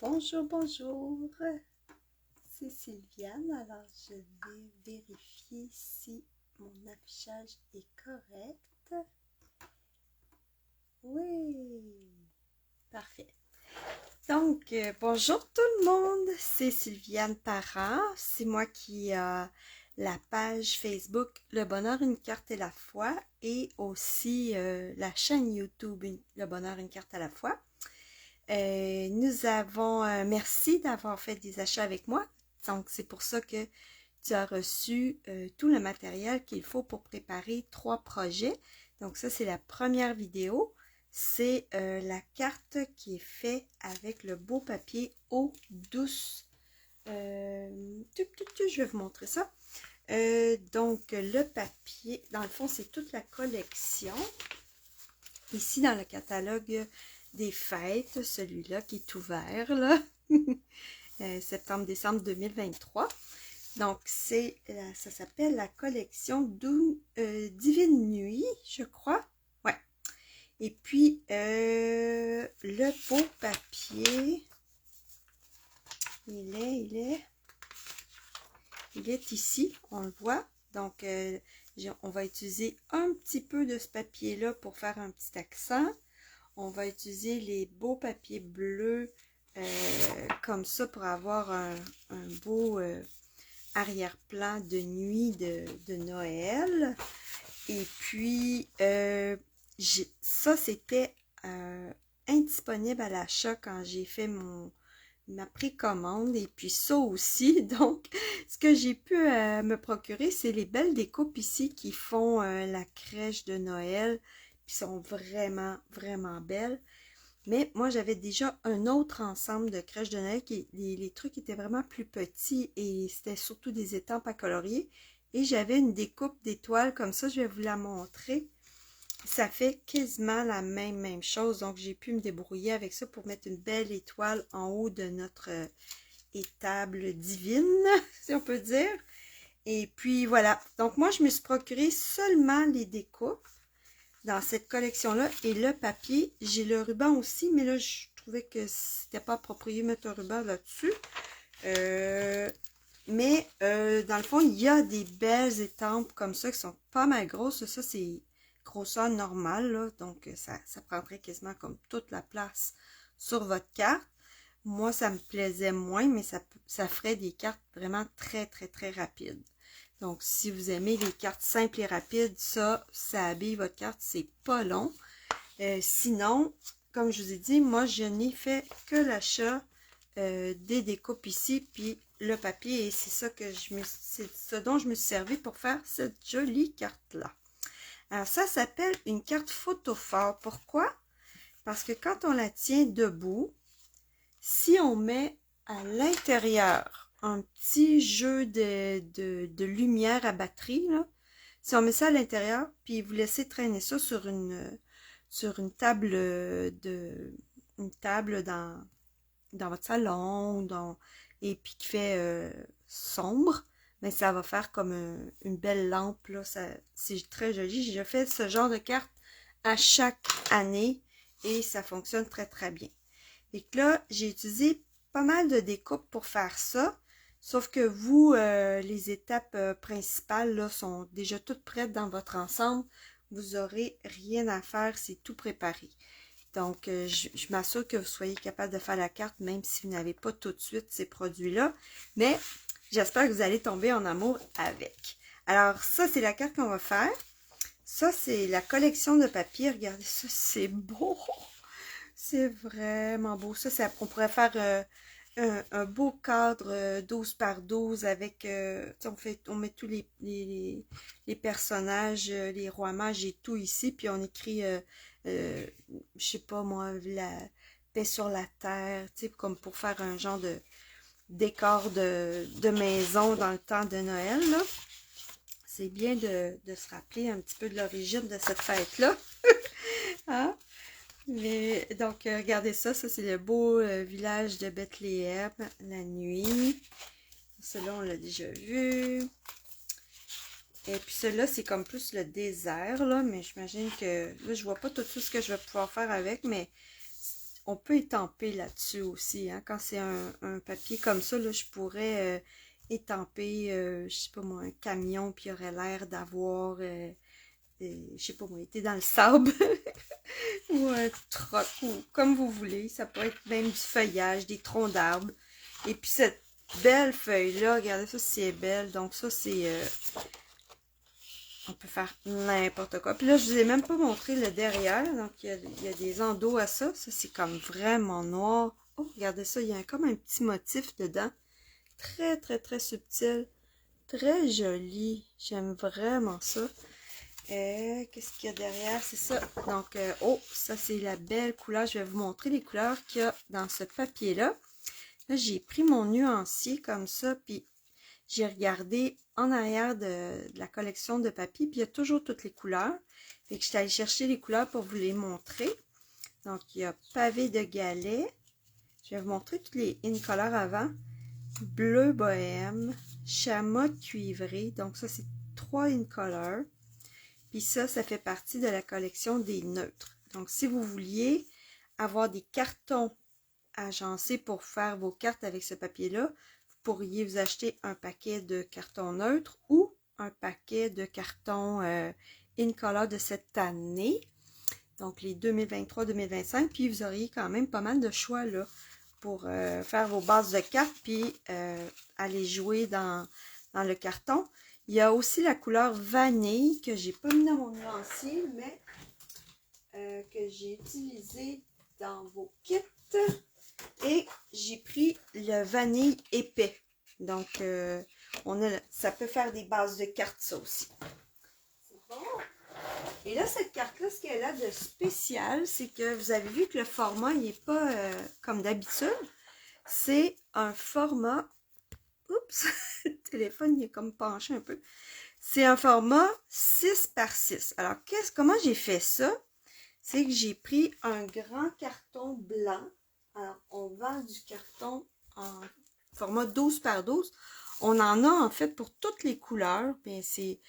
Bonjour, bonjour, c'est Sylviane. Alors, je vais vérifier si mon affichage est correct. Oui, parfait. Donc, bonjour tout le monde, c'est Sylviane Parent. C'est moi qui a la page Facebook Le Bonheur une carte à la fois et aussi la chaîne YouTube Le Bonheur une carte à la fois. Nous avons, merci d'avoir fait des achats avec moi. Donc, c'est pour ça que tu as reçu tout le matériel qu'il faut pour préparer 3 projets. Donc, ça, c'est la première vidéo. C'est la carte qui est faite avec le beau papier eau douce. Je vais vous montrer ça. Donc, le papier, dans le fond, c'est toute la collection. Ici, dans le catalogue des fêtes, celui-là qui est ouvert, là, septembre-décembre 2023. Donc, ça s'appelle la collection Divine Nuit, je crois. Ouais. Et puis, le beau papier, il est ici, on le voit. Donc, on va utiliser un petit peu de ce papier-là pour faire un petit accent. On va utiliser les beaux papiers bleus comme ça pour avoir un beau arrière-plan de nuit de Noël. Et puis, ça, c'était indisponible à l'achat quand j'ai fait ma précommande. Et puis ça aussi, donc, ce que j'ai pu me procurer, c'est les belles découpes ici qui font la crèche de Noël. Puis sont vraiment, vraiment belles. Mais moi, j'avais déjà un autre ensemble de crèches de Noël qui les trucs étaient vraiment plus petits et c'était surtout des étampes à colorier. Et j'avais une découpe d'étoiles comme ça, je vais vous la montrer. Ça fait quasiment la même chose. Donc, j'ai pu me débrouiller avec ça pour mettre une belle étoile en haut de notre étable divine, si on peut dire. Et puis, voilà. Donc, moi, je me suis procuré seulement les découpes dans cette collection-là. Et le papier, j'ai le ruban aussi, mais là, je trouvais que c'était pas approprié de mettre un ruban là-dessus. Mais dans le fond, il y a des belles étampes comme ça qui sont pas mal grosses. Ça, c'est grosseur normale, là. Donc, ça prendrait quasiment comme toute la place sur votre carte. Moi, ça me plaisait moins, mais ça ferait des cartes vraiment très, très, très rapides. Donc, si vous aimez les cartes simples et rapides, ça habille votre carte, c'est pas long. Sinon, comme je vous ai dit, moi, je n'ai fait que l'achat des découpes ici, puis le papier, et c'est ce dont je me suis servi pour faire cette jolie carte-là. Alors, ça s'appelle une carte photophore. Pourquoi? Parce que quand on la tient debout, si on met à l'intérieur un petit jeu de lumière à batterie, là, si on met ça à l'intérieur, puis vous laissez traîner ça sur une table une table dans votre salon, et puis qui fait sombre, mais ça va faire comme une belle lampe, là, c'est très joli. J'ai fait ce genre de carte à chaque année et ça fonctionne très très bien. Et que là, j'ai utilisé pas mal de découpes pour faire ça, sauf que vous, les étapes principales là, sont déjà toutes prêtes dans votre ensemble. Vous aurez rien à faire, c'est tout préparé. Donc, je m'assure que vous soyez capable de faire la carte, même si vous n'avez pas tout de suite ces produits-là. Mais j'espère que vous allez tomber en amour avec. Alors, ça, c'est la carte qu'on va faire. Ça, c'est la collection de papier. Regardez ça, c'est beau! C'est vraiment beau. Ça, on pourrait faire un beau cadre 12 par 12 avec, on met tous les personnages, les rois mages et tout ici, puis on écrit, je sais pas moi, la paix sur la terre, tu sais, comme pour faire un genre de décor de maison dans le temps de Noël, là. C'est bien de se rappeler un petit peu de l'origine de cette fête-là. Hein? Mais, donc, regardez ça, c'est le beau village de Bethléem, la nuit. Celui-là, on l'a déjà vu. Et puis celui-là, c'est comme plus le désert, là, mais j'imagine que, là, je vois pas tout ce que je vais pouvoir faire avec, mais on peut étamper là-dessus aussi. Hein. Quand c'est un papier comme ça, là, je pourrais étamper, je sais pas moi, un camion, puis il aurait l'air d'avoir, je sais pas moi, été dans le sable, ou un troc, ou comme vous voulez. Ça peut être même du feuillage, des troncs d'arbres. Et puis cette belle feuille-là, regardez ça, c'est belle. Donc ça, c'est... on peut faire n'importe quoi. Puis là, je vous ai même pas montré le derrière. Donc, il y a des endos à ça. Ça, c'est comme vraiment noir. Oh, regardez ça. Il y a comme un petit motif dedans. Très, très, très subtil. Très joli. J'aime vraiment ça. Qu'est-ce qu'il y a derrière? C'est ça. Donc, oh, ça, c'est la belle couleur. Je vais vous montrer les couleurs qu'il y a dans ce papier-là. Là, j'ai pris mon nuancier comme ça. Puis, j'ai regardé en arrière de la collection de papier, puis il y a toujours toutes les couleurs. Fait que je suis allée chercher les couleurs pour vous les montrer. Donc, il y a pavé de galets. Je vais vous montrer toutes les in-colors avant. Bleu bohème, chamois cuivré. Donc, ça, c'est 3 in-colors. Puis ça fait partie de la collection des neutres. Donc, si vous vouliez avoir des cartons agencés pour faire vos cartes avec ce papier-là, pourriez vous acheter un paquet de cartons neutres ou un paquet de cartons in-color de cette année. Donc, les 2023-2025. Puis, vous auriez quand même pas mal de choix là pour faire vos bases de cartes puis aller jouer dans le carton. Il y a aussi la couleur vanille que j'ai pas mis dans mon nuancier, mais que j'ai utilisé dans vos kits. Et j'ai pris le vanille épais. Donc, ça peut faire des bases de cartes, ça aussi. C'est bon. Et là, cette carte-là, ce qu'elle a de spécial, c'est que vous avez vu que le format, il n'est pas comme d'habitude. C'est un format... Oups! Le téléphone, il est comme penché un peu. C'est un format 6 par 6. Alors, comment j'ai fait ça? C'est que j'ai pris un grand carton blanc. Alors, on vend du carton en format 12 par 12. On en a en fait pour toutes les couleurs. Bien, c'est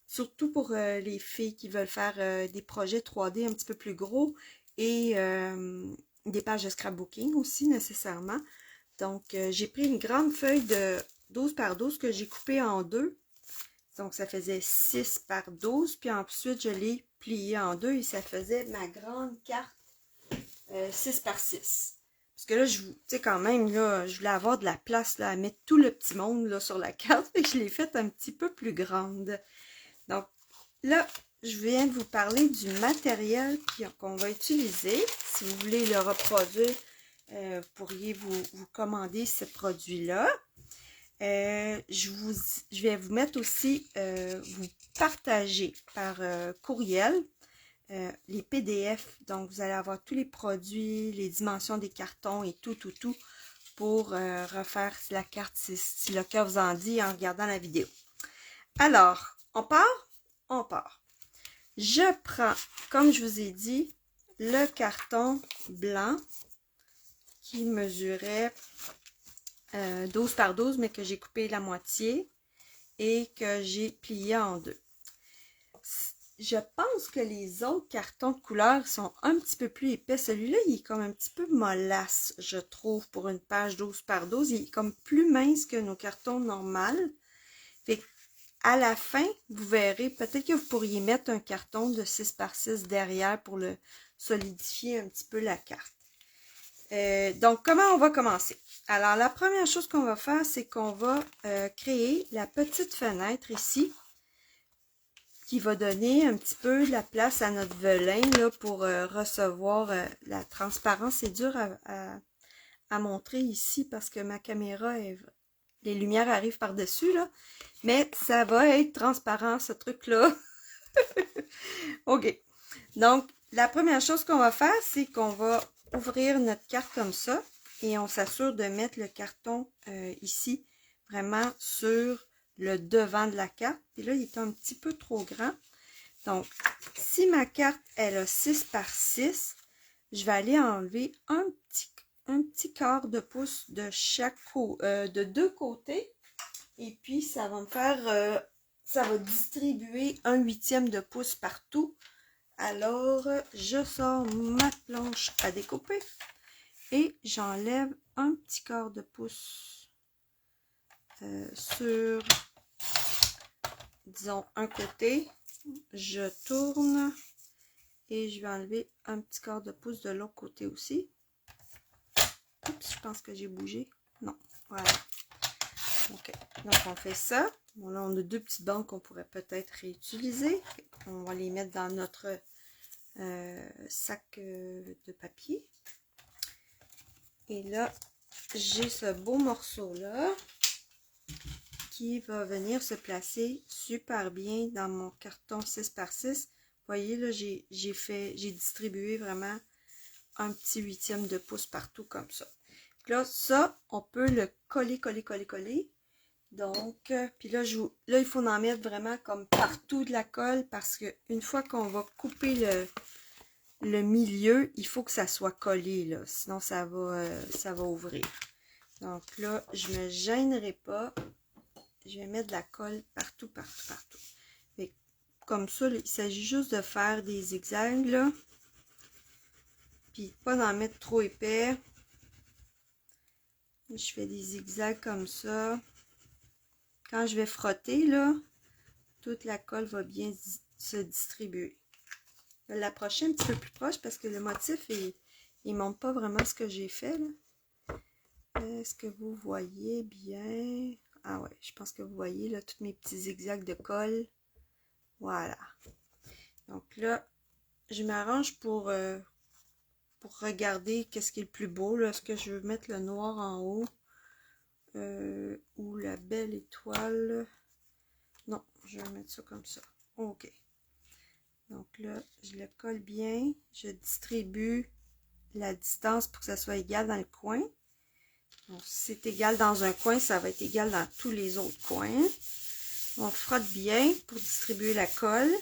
surtout pour les filles qui veulent faire des projets 3D un petit peu plus gros et des pages de scrapbooking aussi nécessairement. Donc, j'ai pris une grande feuille de 12 par 12 que j'ai coupée en deux. Donc, ça faisait 6 par 12. Puis ensuite, je l'ai pliée en deux et ça faisait ma grande carte 6 par 6. Parce que là, tu sais, quand même, là, je voulais avoir de la place là, à mettre tout le petit monde là, sur la carte. Et je l'ai faite un petit peu plus grande. Donc, là, je viens de vous parler du matériel qu'on va utiliser. Si vous voulez le reproduire, vous pourriez vous commander ce produit-là. Je vais vous mettre aussi, vous partager par courriel les PDF. Donc, vous allez avoir tous les produits, les dimensions des cartons et tout pour refaire la carte si le cœur vous en dit en regardant la vidéo. Alors, on part? On part. Je prends, comme je vous ai dit, le carton blanc qui mesurait 12 par 12, mais que j'ai coupé la moitié et que j'ai plié en deux. Je pense que les autres cartons de couleur sont un petit peu plus épais. Celui-là, il est comme un petit peu mollasse, je trouve, pour une page 12 par 12. Il est comme plus mince que nos cartons normaux. Fait à la fin, vous verrez, peut-être que vous pourriez mettre un carton de 6 par 6 derrière pour le solidifier un petit peu la carte. Donc, comment on va commencer? Alors, la première chose qu'on va faire, c'est qu'on va créer la petite fenêtre ici qui va donner un petit peu de la place à notre velin là, pour recevoir la transparence. C'est dur à montrer ici parce que ma caméra, les lumières arrivent par-dessus, là. Mais ça va être transparent, ce truc-là. OK. Donc, la première chose qu'on va faire, c'est qu'on va ouvrir notre carte comme ça. Et on s'assure de mettre le carton ici, vraiment sur le devant de la carte. Puis là, il est un petit peu trop grand. Donc, si ma carte, elle a 6 par 6, je vais aller enlever un petit quart de pouce de de deux côtés. Et puis, ça va me faire, ça va distribuer un 1/8 de pouce partout. Alors, je sors ma planche à découper. Et j'enlève un petit quart de pouce sur, disons, un côté. Je tourne et je vais enlever un petit quart de pouce de l'autre côté aussi. Oups, je pense que j'ai bougé. Non, voilà. Ok, donc on fait ça. Bon, là, on a deux petites bandes qu'on pourrait peut-être réutiliser. On va les mettre dans notre sac de papier. Et là, j'ai ce beau morceau-là qui va venir se placer super bien dans mon carton 6x6. Vous voyez, là, j'ai distribué vraiment un petit 1/8 de pouce partout comme ça. Là, ça, on peut le coller. Donc, puis là, il faut en mettre vraiment comme partout de la colle parce que une fois qu'on va couper le milieu, il faut que ça soit collé, là. Sinon, ça va ouvrir. Donc là, je me gênerai pas. Je vais mettre de la colle partout. Et comme ça, là, il s'agit juste de faire des zigzags, là. Puis pas d'en mettre trop épais. Je fais des zigzags comme ça. Quand je vais frotter, là, toute la colle va bien se distribuer. Je vais l'approcher un petit peu plus proche parce que le motif, il montre pas vraiment ce que j'ai fait, là. Est-ce que vous voyez bien? Ah ouais, je pense que vous voyez, là, tous mes petits zigzags de colle. Voilà. Donc là, je m'arrange pour regarder qu'est-ce qui est le plus beau, là. Est-ce que je veux mettre le noir en haut? Ou la belle étoile? Non, je vais mettre ça comme ça. Ok. Donc là, je le colle bien. Je distribue la distance pour que ça soit égal dans le coin. Donc, si c'est égal dans un coin, ça va être égal dans tous les autres coins. On frotte bien pour distribuer la colle.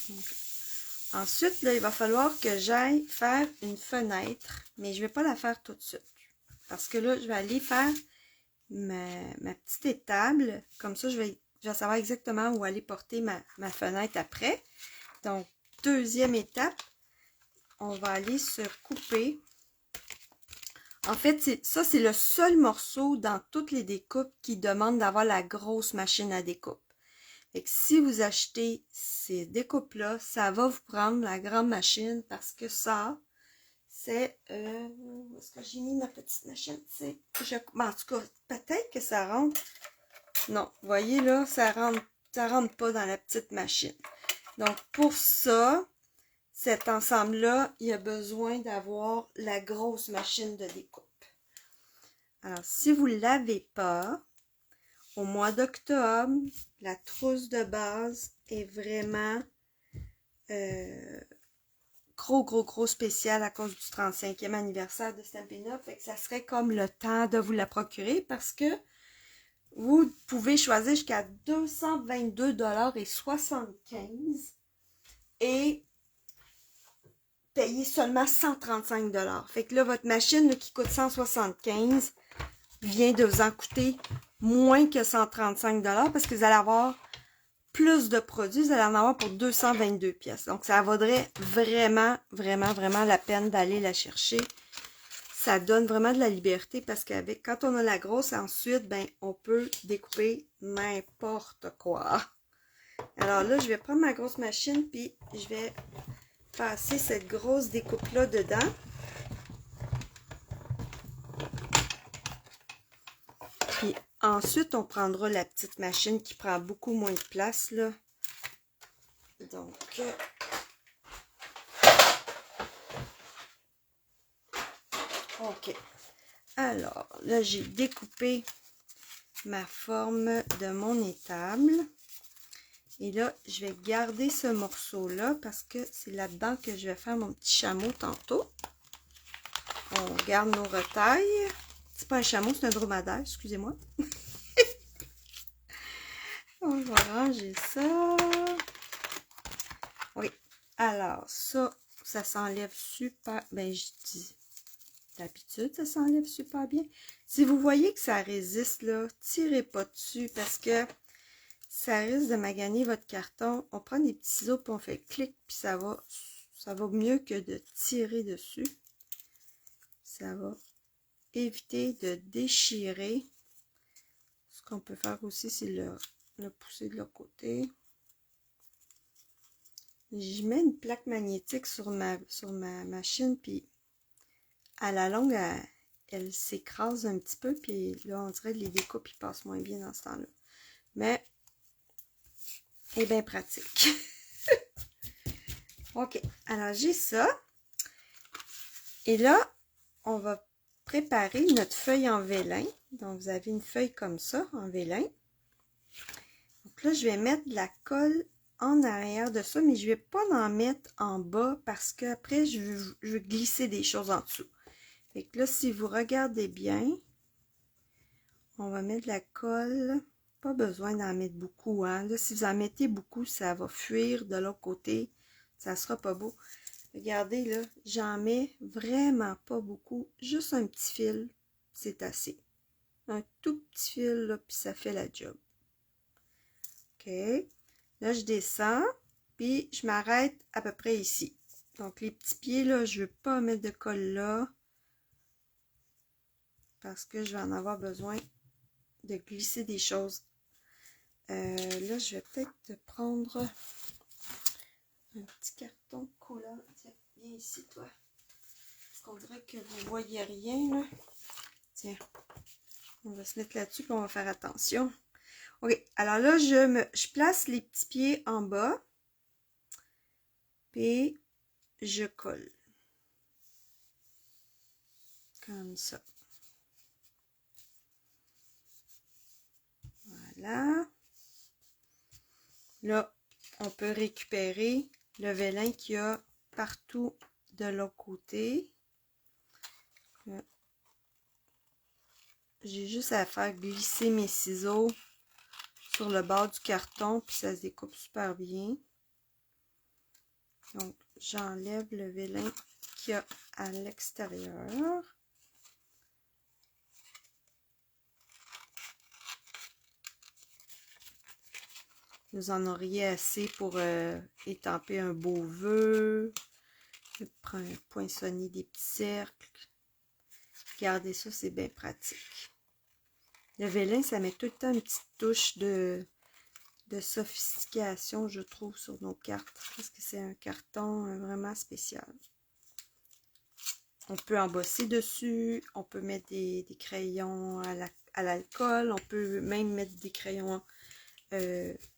Donc, ensuite, là, il va falloir que j'aille faire une fenêtre, mais je ne vais pas la faire tout de suite. Parce que là, je vais aller faire ma petite étable. Comme ça, je vais savoir exactement où aller porter ma fenêtre après. Donc, deuxième étape, on va aller se couper. En fait, ça, c'est le seul morceau dans toutes les découpes qui demande d'avoir la grosse machine à découpe. Fait que si vous achetez ces découpes-là, ça va vous prendre la grande machine parce que ça, c'est... où est-ce que j'ai mis ma petite machine? En tout cas, peut-être que ça rentre. Non, vous voyez là, ça rentre pas dans la petite machine. Donc, pour ça, cet ensemble-là, il y a besoin d'avoir la grosse machine de découpe. Alors, si vous ne l'avez pas, au mois d'octobre, la trousse de base est vraiment gros spécial à cause du 35e anniversaire de Stampin' Up! Fait que ça serait comme le temps de vous la procurer parce que vous pouvez choisir jusqu'à 222,75 $ et payer seulement 135 $. Fait que là, votre machine là, qui coûte 175 vient de vous en coûter moins que 135 $ parce que vous allez avoir plus de produits, vous allez en avoir pour 222 pièces. Donc, ça vaudrait vraiment la peine d'aller la chercher. Ça donne vraiment de la liberté parce qu'avec quand on a la grosse, ensuite, ben, on peut découper n'importe quoi. Alors là, je vais prendre ma grosse machine puis je vais passer cette grosse découpe-là dedans. Puis ensuite, on prendra la petite machine qui prend beaucoup moins de place, là. Donc, ok. Alors, là, j'ai découpé ma forme de mon étable. Et là, je vais garder ce morceau-là parce que c'est là-dedans que je vais faire mon petit chameau tantôt. On garde nos retailles. C'est pas un chameau, c'est un dromadaire, excusez-moi. On va ranger ça. Oui. Alors, ça s'enlève super... Ben, je dis... D'habitude, ça s'enlève super bien. Si vous voyez que ça résiste, là, tirez pas dessus parce que ça risque de maganer votre carton. On prend des petits ciseaux puis on fait clic puis ça va Ça va mieux que de tirer dessus. Ça va éviter de déchirer. Ce qu'on peut faire aussi, c'est le pousser de l'autre côté. Je mets une plaque magnétique sur ma machine, puis à la longue, elle s'écrase un petit peu, puis là, on dirait que les découpes, ils passent moins bien dans ce temps-là. Mais, elle est bien pratique. OK, alors j'ai ça. Et là, on va préparer notre feuille en vélin. Donc, vous avez une feuille comme ça, en vélin. Donc là, je vais mettre de la colle en arrière de ça, mais je ne vais pas en mettre en bas parce qu'après, je veux glisser des choses en dessous. Fait que là, si vous regardez bien, on va mettre de la colle. Pas besoin d'en mettre beaucoup, hein. Là, si vous en mettez beaucoup, ça va fuir de l'autre côté. Ça sera pas beau. Regardez, là, j'en mets vraiment pas beaucoup. Juste un petit fil, c'est assez. Un tout petit fil, là, puis ça fait la job. OK. Là, je descends, puis je m'arrête à peu près ici. Donc, les petits pieds, là, je ne veux pas mettre de colle là. Parce que je vais en avoir besoin de glisser des choses. Là, je vais peut-être prendre un petit carton collant. Tiens, viens ici, toi. Parce qu'on dirait que vous ne voyez rien, là. Tiens, on va se mettre là-dessus, puis on va faire attention. OK, alors là, je place les petits pieds en bas. Puis, je colle. Comme ça. Voilà. Là, on peut récupérer le vélin qu'il y a partout de l'autre côté. J'ai juste à faire glisser mes ciseaux sur le bord du carton, puis ça se découpe super bien. Donc, j'enlève le vélin qu'il y a à l'extérieur. Vous en auriez assez pour étamper un beau vœu. Je prends un poinçonnier des petits cercles. Regardez ça, c'est bien pratique. Le vélin, ça met tout le temps une petite touche de sophistication, je trouve, sur nos cartes. Parce que c'est un carton vraiment spécial. On peut embosser dessus. On peut mettre des crayons à l'alcool. On peut même mettre des crayons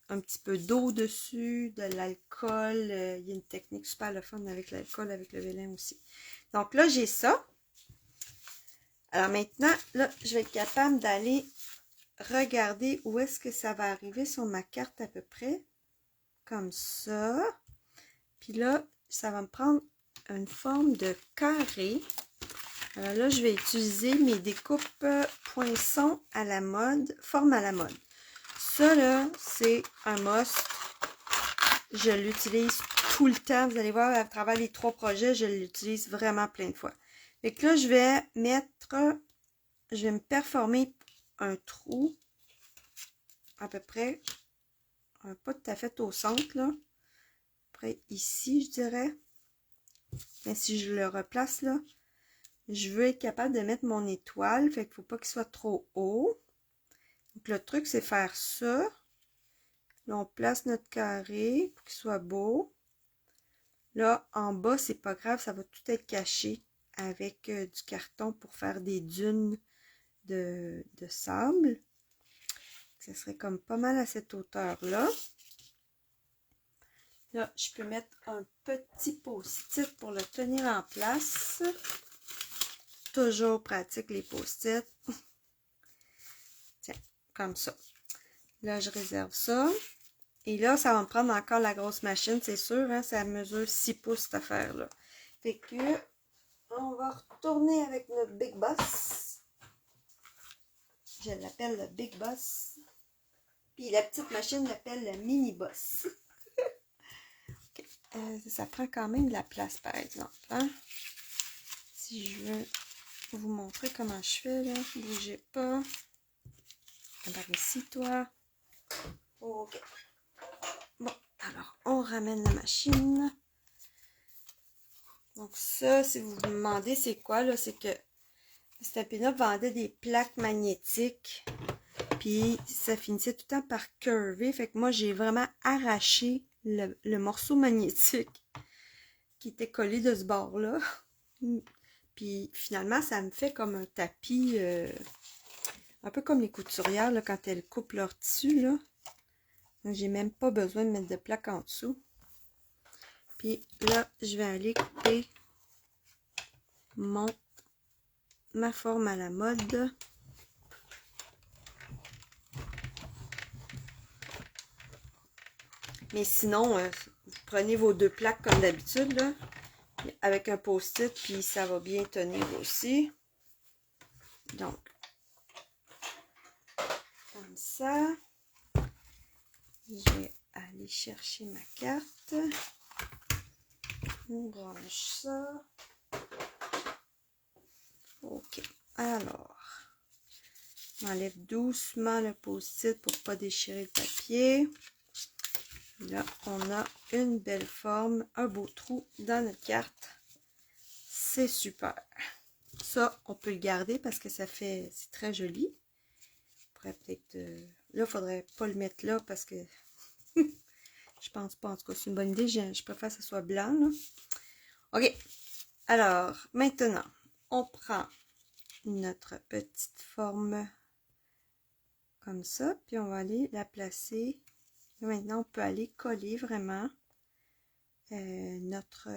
un petit peu d'eau dessus, de l'alcool. Il y a une technique super le fun avec l'alcool, avec le vélin aussi. Donc là, j'ai ça. Alors maintenant, là, je vais être capable d'aller regarder où est-ce que ça va arriver sur ma carte à peu près. Comme ça. Puis là, ça va me prendre une forme de carré. Alors là, je vais utiliser mes découpes poinçons à la mode, forme à la mode. Ça, là, c'est un must. Je l'utilise tout le temps. Vous allez voir, à travers les 3 projets, je l'utilise vraiment plein de fois. Fait que là, je vais me performer un trou, à peu près, pas tout à fait au centre, là. Après, ici, je dirais. Mais si je le replace, là, je veux être capable de mettre mon étoile. Fait qu'il ne faut pas qu'il soit trop haut. Donc, le truc, c'est faire ça. Là, on place notre carré pour qu'il soit beau. Là, en bas, c'est pas grave, ça va tout être caché avec du carton pour faire des dunes de sable. Ça serait comme pas mal à cette hauteur-là. Là, je peux mettre un petit post-it pour le tenir en place. Toujours pratique les post-it. Tiens, comme ça. Là, je réserve ça. Et là, ça va me prendre encore la grosse machine, c'est sûr. Hein, ça mesure 6 pouces cette affaire-là. Fait que, on va retourner avec notre Big Boss. Je l'appelle le Big Boss. Puis la petite machine l'appelle le Mini Boss. Okay. Ça prend quand même de la place, par exemple. Hein? Si je veux vous montrer comment je fais, là, bougez pas. Par ici, toi. OK. Bon, alors, on ramène la machine. Donc ça, si vous vous demandez c'est quoi, là, c'est que Stampin' Up vendait des plaques magnétiques. Puis ça finissait tout le temps par curver. Fait que moi, j'ai vraiment arraché le morceau magnétique qui était collé de ce bord-là. Puis finalement, ça me fait comme un tapis, un peu comme les couturières là, quand elles coupent leur tissu. Là. J'ai même pas besoin de mettre de plaque en dessous. Puis là, je vais aller couper ma forme à la mode. Mais sinon, vous prenez vos 2 plaques comme d'habitude, là, avec un post-it, puis ça va bien tenir aussi. Donc, comme ça, je vais aller chercher ma carte. On branche ça. Ok, alors, on enlève doucement le post-it pour ne pas déchirer le papier. Là, on a une belle forme, un beau trou dans notre carte. C'est super. Ça, on peut le garder parce que ça fait, c'est très joli. On pourrait peut-être, là, il faudrait pas le mettre là parce que je pense pas. En tout cas, c'est une bonne idée. Je préfère que ce soit blanc, là. OK. Alors, maintenant, on prend notre petite forme comme ça, puis on va aller la placer. Et maintenant, on peut aller coller vraiment notre,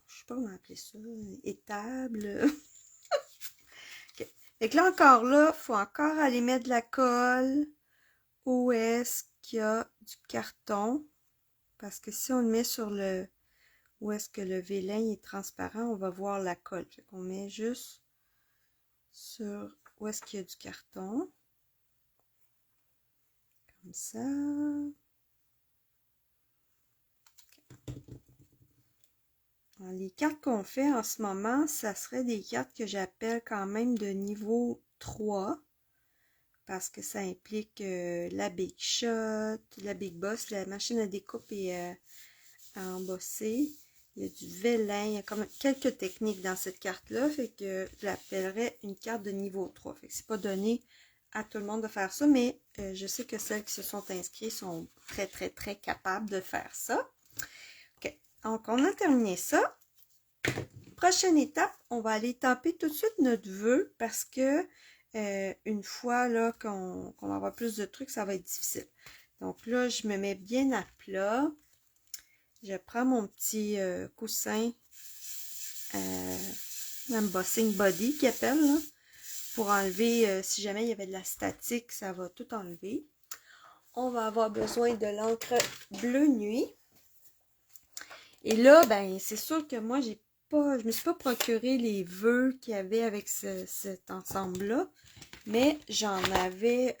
je sais pas comment appeler ça, étable. Okay. Et que là encore là, il faut encore aller mettre de la colle où est-ce qu'il y a du carton. Parce que si on le met sur le, où est-ce que le vélin est transparent, on va voir la colle. Fait qu'on met juste sur où est-ce qu'il y a du carton. Comme ça. Alors, les cartes qu'on fait en ce moment, ça serait des cartes que j'appelle quand même de niveau 3. Parce que ça implique la Big Shot, la Big Boss, la machine à découpe et à embosser. Il y a du vélin, il y a comme quelques techniques dans cette carte-là, fait que je l'appellerais une carte de niveau 3. Fait que c'est pas donné à tout le monde de faire ça, mais je sais que celles qui se sont inscrites sont très, très, très capables de faire ça. OK, donc on a terminé ça. Prochaine étape, on va aller taper tout de suite notre vœu parce que une fois là qu'on va avoir plus de trucs, ça va être difficile. Donc là, je me mets bien à plat. Je prends mon petit coussin embossing body qui appelle là, pour enlever, si jamais il y avait de la statique, ça va tout enlever. On va avoir besoin de l'encre bleu nuit. Et là, ben, c'est sûr que moi, je me suis pas procuré les vœux qu'il y avait avec cet ensemble-là, mais j'en avais,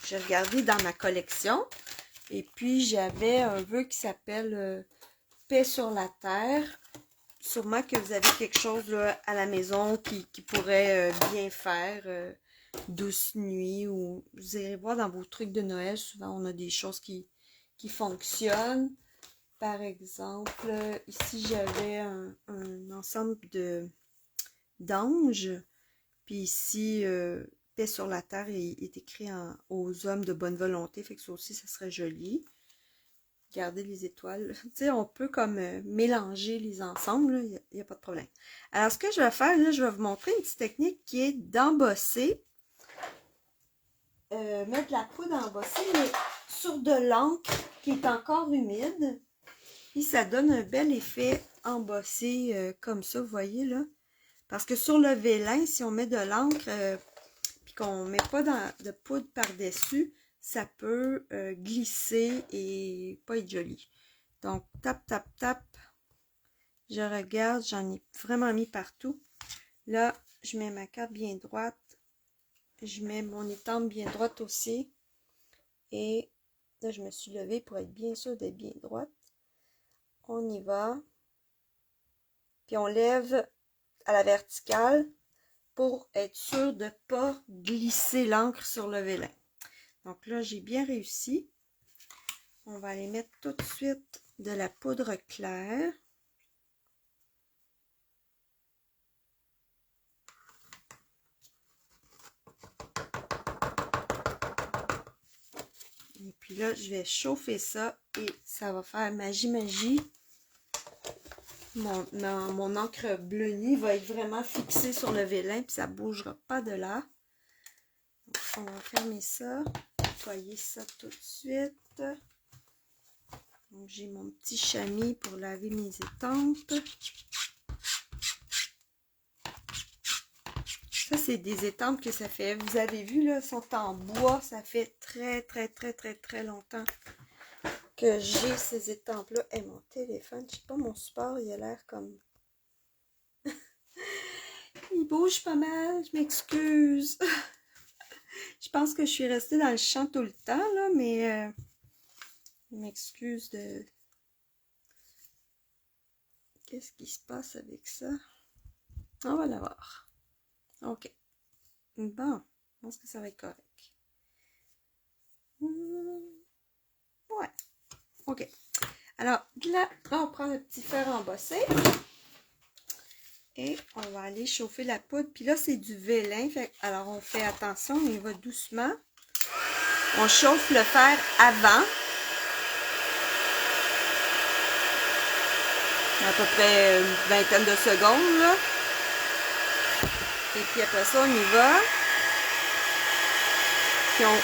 j'ai regardé dans ma collection, et puis j'avais un vœu qui s'appelle Paix sur la terre. Sûrement que vous avez quelque chose là, à la maison qui pourrait bien faire, douce nuit, ou vous irez voir dans vos trucs de Noël, souvent on a des choses qui fonctionnent. Par exemple, ici j'avais un ensemble d'anges, puis ici, paix sur la terre est écrit aux hommes de bonne volonté, fait que ça aussi, ça serait joli. Regardez les étoiles. Tu sais, on peut comme mélanger les ensembles, il n'y a pas de problème. Alors, ce que je vais faire, là, je vais vous montrer une petite technique qui est d'embosser. Mettre de la poudre embossée, mais sur de l'encre qui est encore humide. Et ça donne un bel effet embossé comme ça, vous voyez là. Parce que sur le vélin, si on met de l'encre puis qu'on ne met pas de poudre par-dessus, ça peut glisser et pas être joli. Donc, tape, tape, tape. Je regarde, j'en ai vraiment mis partout. Là, je mets ma carte bien droite. Je mets mon étampe bien droite aussi. Et là, je me suis levée pour être bien sûre d'être bien droite. On y va. Puis on lève à la verticale pour être sûr de ne pas glisser l'encre sur le vélin. Donc là, j'ai bien réussi. On va aller mettre tout de suite de la poudre claire. Et puis là, je vais chauffer ça et ça va faire magie. Mon encre bleunie va être vraiment fixée sur le vélin puis ça ne bougera pas de là. Donc, on va fermer ça, nettoyer ça tout de suite. Donc, j'ai mon petit chamois pour laver mes étampes. Ça, c'est des étampes que ça fait, vous avez vu, là, sont en bois. Ça fait très longtemps que j'ai ces étampes-là. Et mon téléphone, je sais pas, mon support, il a l'air comme... il bouge pas mal, je m'excuse. Je pense que je suis restée dans le champ tout le temps, là, mais... je m'excuse de... Qu'est-ce qui se passe avec ça? On va la voir. OK. Bon, je pense que ça va être correct. Ouais. OK. Alors, là, on prend le petit fer embossé. Et on va aller chauffer la poudre. Puis là, c'est du vélin. Alors, on fait attention, on y va doucement. On chauffe le fer avant. À peu près une vingtaine de secondes, là. Et puis après ça, on y va. Puis on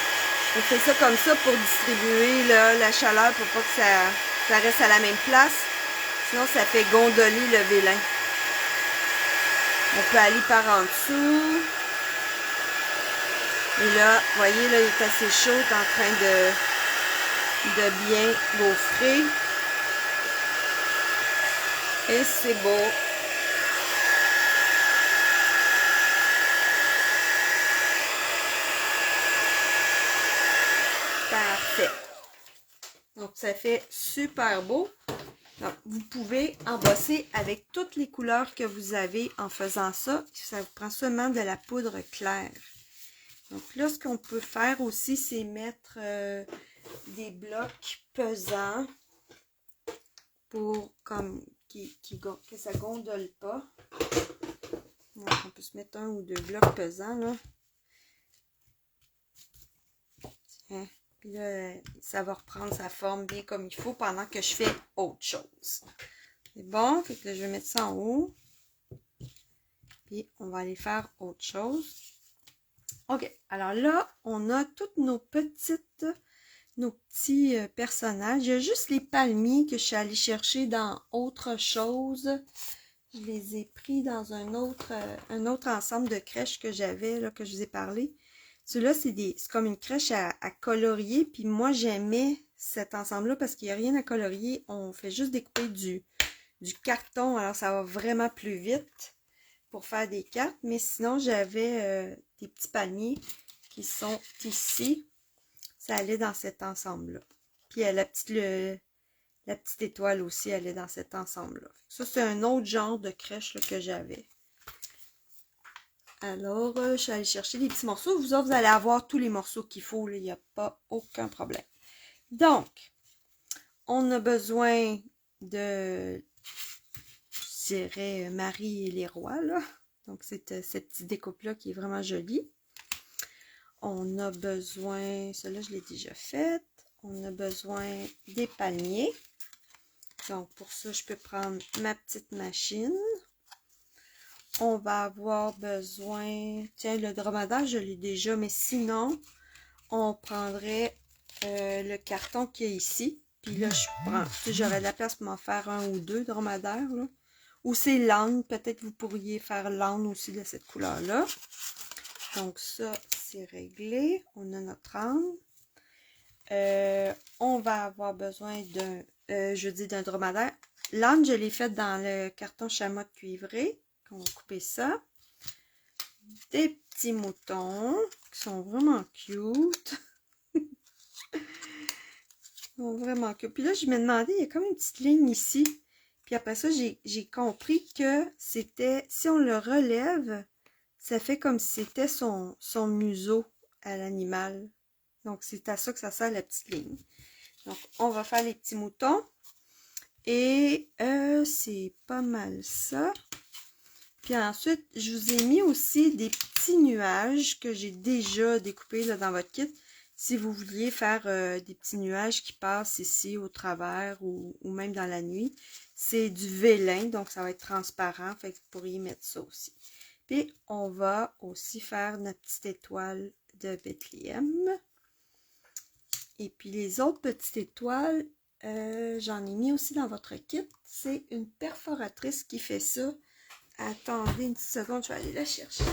fait ça comme ça pour distribuer là, la chaleur pour pas que ça reste à la même place. Sinon, ça fait gondoler le vélin. On peut aller par en dessous. Et là, vous voyez, là, il est assez chaud, il est en train de bien gaufrer. Et c'est beau. Parfait. Donc, ça fait super beau. Donc, vous pouvez embosser avec toutes les couleurs que vous avez en faisant ça. Ça vous prend seulement de la poudre claire. Donc là, ce qu'on peut faire aussi, c'est mettre des blocs pesants pour comme que ça gondole pas. Donc, on peut se mettre un ou deux blocs pesants, là. Tiens. Puis là, ça va reprendre sa forme bien comme il faut pendant que je fais autre chose. C'est bon, fait que là, je vais mettre ça en haut. Puis, on va aller faire autre chose. OK, alors là, on a toutes nos petits personnages. Il y a juste les palmiers que je suis allée chercher dans autre chose. Je les ai pris dans un autre ensemble de crèches que j'avais, là, que je vous ai parlé. Celui-là, c'est comme une crèche à colorier. Puis moi, j'aimais cet ensemble-là parce qu'il n'y a rien à colorier. On fait juste découper du carton. Alors, ça va vraiment plus vite pour faire des cartes. Mais sinon, j'avais des petits palmiers qui sont ici. Ça allait dans cet ensemble-là. Puis la petite étoile aussi, elle est dans cet ensemble-là. Ça, c'est un autre genre de crèche là, que j'avais. Alors, je suis allée chercher des petits morceaux. Vous autres, vous allez avoir tous les morceaux qu'il faut. Il n'y a pas aucun problème. Donc, on a besoin de, je dirais, Marie et les rois, là. Donc, c'est cette petite découpe-là qui est vraiment jolie. On a besoin, celle-là, je l'ai déjà faite. On a besoin des palmiers. Donc, pour ça, je peux prendre ma petite machine. On va avoir besoin... Tiens, le dromadaire, je l'ai déjà, mais sinon, on prendrait le carton qui est ici. Puis là, j'aurais de la place pour m'en faire un ou deux dromadaires, là. Ou c'est l'âne. Peut-être vous pourriez faire l'âne aussi de cette couleur-là. Donc, ça, c'est réglé. On a notre âne. On va avoir besoin d'un dromadaire. L'âne, je l'ai fait dans le carton chamois cuivré. On va couper ça. Des petits moutons qui sont vraiment cute. Ils sont vraiment cute. Puis là, je me demandais, il y a comme une petite ligne ici. Puis après ça, j'ai compris que c'était, si on le relève, ça fait comme si c'était son museau à l'animal. Donc, c'est à ça que ça sert la petite ligne. Donc, on va faire les petits moutons. Et c'est pas mal ça. Puis ensuite, je vous ai mis aussi des petits nuages que j'ai déjà découpés là, dans votre kit. Si vous vouliez faire des petits nuages qui passent ici au travers ou même dans la nuit, c'est du vélin, donc ça va être transparent, fait que vous pourriez mettre ça aussi. Puis on va aussi faire notre petite étoile de Bethléem. Et puis les autres petites étoiles, j'en ai mis aussi dans votre kit. C'est une perforatrice qui fait ça. Attendez une petite seconde, je vais aller la chercher.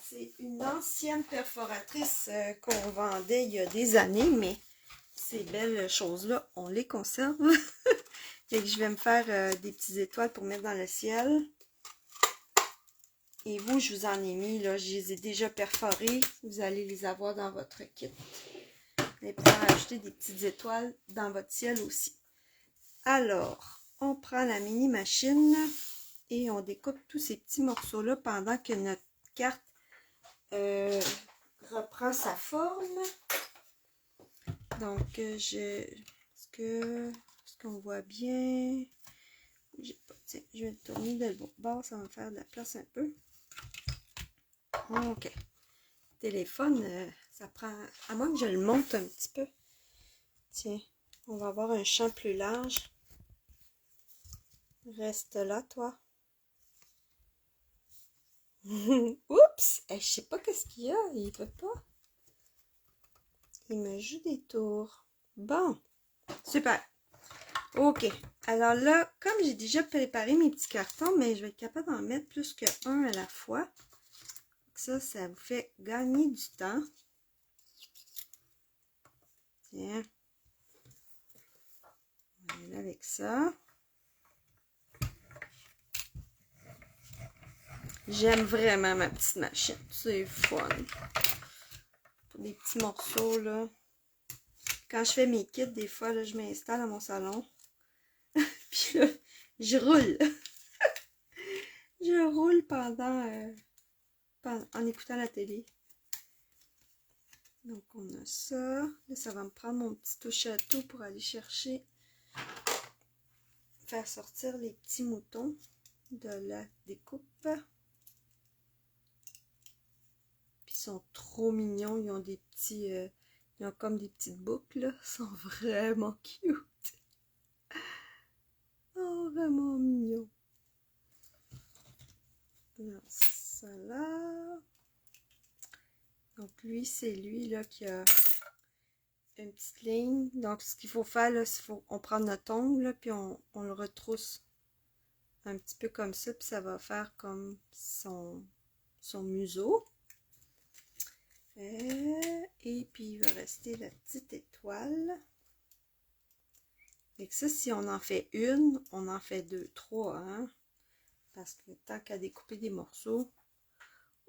C'est une ancienne perforatrice qu'on vendait il y a des années, mais ces belles choses-là, on les conserve. Fait que je vais me faire des petites étoiles pour mettre dans le ciel. Et vous, je vous en ai mis, là, je les ai déjà perforées. Vous allez les avoir dans votre kit. Vous allez pouvoir ajouter des petites étoiles dans votre ciel aussi. Alors, on prend la mini machine et on découpe tous ces petits morceaux-là pendant que notre carte reprend sa forme. Donc, est-ce qu'on voit bien? Tiens, je vais le tourner de l'autre bord, ça va me faire de la place un peu. Ok. Téléphone, ça prend... À moins que je le monte un petit peu. Tiens, on va avoir un champ plus large. Reste là, toi. Oups! Je sais pas qu'est-ce qu'il y a. Il veut pas. Il me joue des tours. Bon. Super. Ok. Alors là, comme j'ai déjà préparé mes petits cartons, mais je vais être capable d'en mettre plus qu'un à la fois. Ça vous fait gagner du temps. Tiens. Voilà avec ça. J'aime vraiment ma petite machine. C'est fun. Pour des petits morceaux, là. Quand je fais mes kits, des fois, là, je m'installe à mon salon. Puis là, je roule. Je roule en écoutant la télé. Donc, on a ça. Là, ça va me prendre mon petit touche à tout pour aller chercher, faire sortir les petits moutons de la découpe. Puis, ils sont trop mignons. Ils ont des petits... ils ont comme des petites boucles, là. Ils sont vraiment cute. Oh, vraiment mignons. Alors, ça là. Donc, lui, c'est lui, là, qui a une petite ligne. Donc, ce qu'il faut faire, là, c'est qu'on prend notre ongle, là, puis on le retrousse un petit peu comme ça, puis ça va faire comme son museau. Et puis, il va rester la petite étoile. Et que ça, si on en fait une, on en fait deux, trois, hein? Parce que tant qu'à découper des morceaux,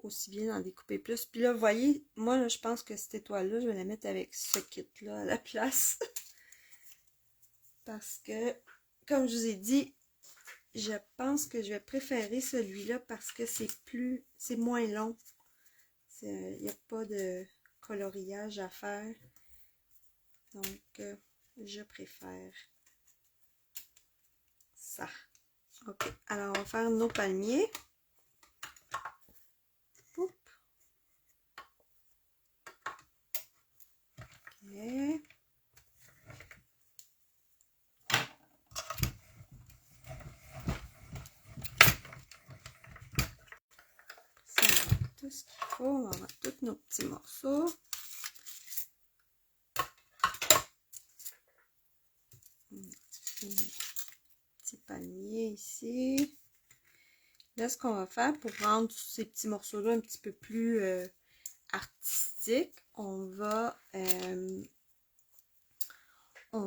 aussi bien d'en découper plus. Puis là, vous voyez, moi, là, je pense que cette étoile-là, je vais la mettre avec ce kit-là à la place. Parce que, comme je vous ai dit, je pense que je vais préférer celui-là parce que c'est moins long. Il n'y a pas de coloriage à faire. Donc, je préfère ça. Ok, alors on va faire nos palmiers. Oups. Ok. Ça, on a tout ce qu'il faut. On va avoir tous nos petits morceaux. Petit palmier ici. Là, ce qu'on va faire pour rendre ces petits morceaux-là un petit peu plus artistiques, on va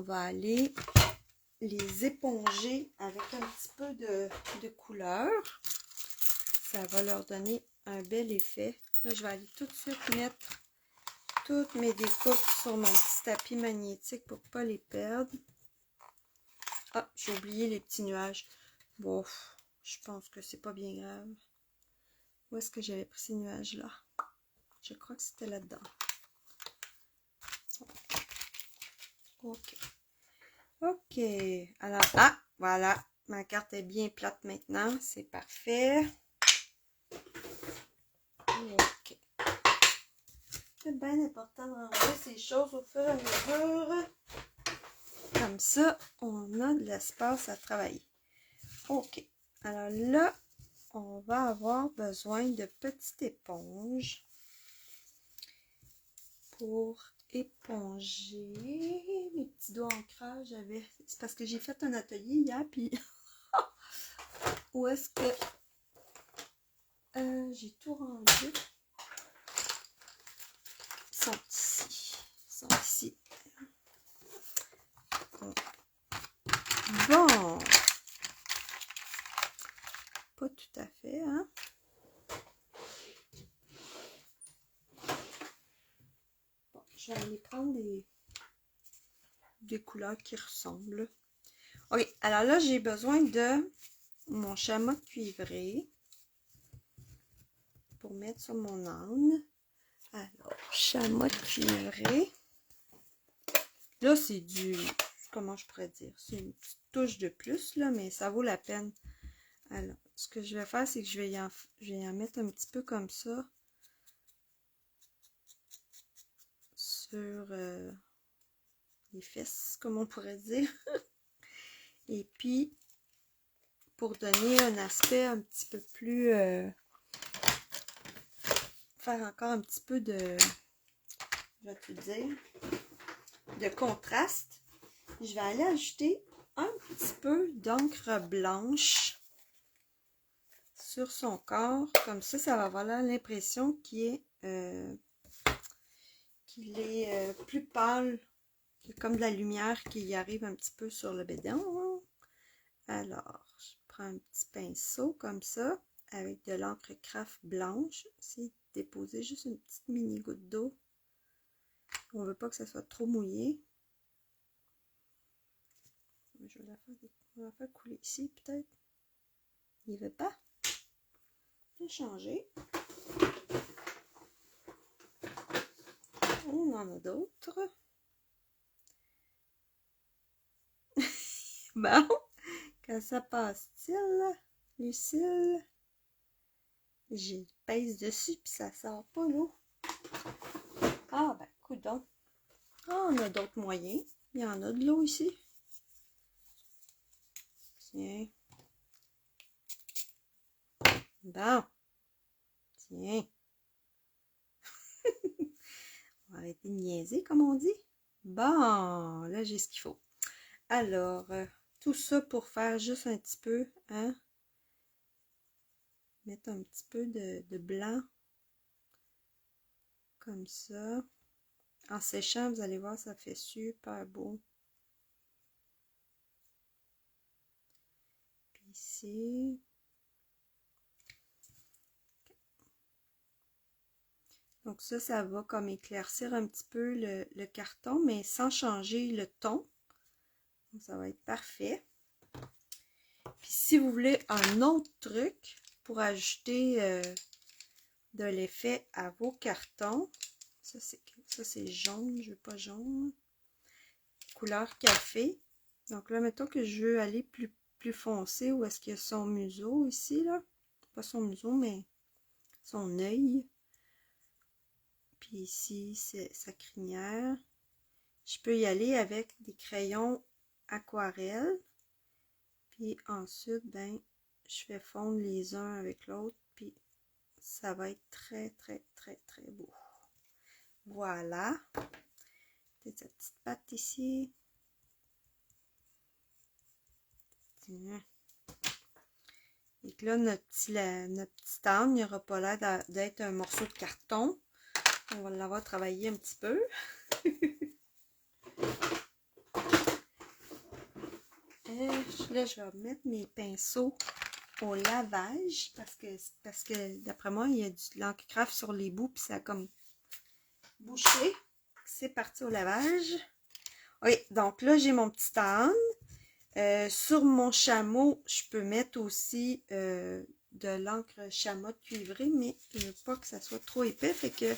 aller les éponger avec un petit peu de couleur. Ça va leur donner un bel effet. Là, je vais aller tout de suite mettre toutes mes découpes sur mon petit tapis magnétique pour ne pas les perdre. Ah, j'ai oublié les petits nuages. Bon, je pense que c'est pas bien grave. Où est-ce que j'avais pris ces nuages-là? Je crois que c'était là-dedans. Ok. Ok. Alors, ah, voilà. ma carte est bien plate maintenant. C'est parfait. Ok. C'est bien important de ranger ces choses au fur et à mesure. Comme ça, on a de l'espace à travailler. Ok. Alors là, on va avoir besoin de petites éponges pour éponger mes petits doigts ancrage. C'est parce que j'ai fait un atelier hier, puis où est-ce que j'ai tout rendu? Ils sont ici. Ils sont ici. Bon. Pas tout à fait, hein? Bon, je vais aller prendre des couleurs qui ressemblent. Ok, alors là, j'ai besoin de mon chamois cuivré pour mettre sur mon âne. Alors, chamois cuivré. Là, c'est comment je pourrais dire? C'est une petite touche de plus, là, mais ça vaut la peine. Alors, ce que je vais faire, c'est que je vais y en mettre un petit peu comme ça sur les fesses, comme on pourrait dire. Et puis, pour donner un aspect un petit peu plus... faire encore un petit peu de... je vais te dire... de contraste. Je vais aller ajouter un petit peu d'encre blanche sur son corps. Comme ça va avoir l'impression qu'il est plus pâle. Il y a comme de la lumière qui y arrive un petit peu sur le bédon. Alors, je prends un petit pinceau comme ça, avec de l'encre craft blanche. C'est déposer juste une petite mini goutte d'eau. On ne veut pas que ça soit trop mouillé. Je vais la faire couler ici, peut-être. Il ne veut pas. Je vais changer. On en a d'autres. Bon, quand ça passe-t-il, Lucille? Je pèse dessus puis ça sort pas l'eau. Ah ben, coudonc. Ah, on a d'autres moyens. Il y en a de l'eau ici. Tiens. Bon. Tiens. On va arrêter de niaiser, comme on dit. Bon, là, j'ai ce qu'il faut. Alors, tout ça pour faire juste un petit peu, hein? Mettre un petit peu de blanc. Comme ça. En séchant, vous allez voir, ça fait super beau. Puis ici. Donc ça va comme éclaircir un petit peu le carton, mais sans changer le ton. Donc ça va être parfait. Puis si vous voulez un autre truc pour ajouter de l'effet à vos cartons, ça c'est jaune, je veux pas jaune. Couleur café. Donc là, mettons que je veux aller plus foncé, où est-ce qu'il y a son museau ici, là. Pas son museau, mais son œil. Puis ici, c'est sa crinière. Je peux y aller avec des crayons aquarelle. Puis ensuite, ben, je fais fondre les uns avec l'autre. Puis ça va être très, très, très, très beau. Voilà. Peut-être cette petite patte ici. Tiens. Et que là, notre petit âne, il n'aura pas l'air d'être un morceau de carton. On va l'avoir travaillé un petit peu. Là, je vais mettre mes pinceaux au lavage parce que d'après moi, il y a de l'encre craft sur les bouts puis ça a comme bouché. C'est parti au lavage. Oui, donc là, j'ai mon petit âne. Sur mon chameau, je peux mettre aussi de l'encre chamois cuivrée, mais je ne veux pas que ça soit trop épais, fait que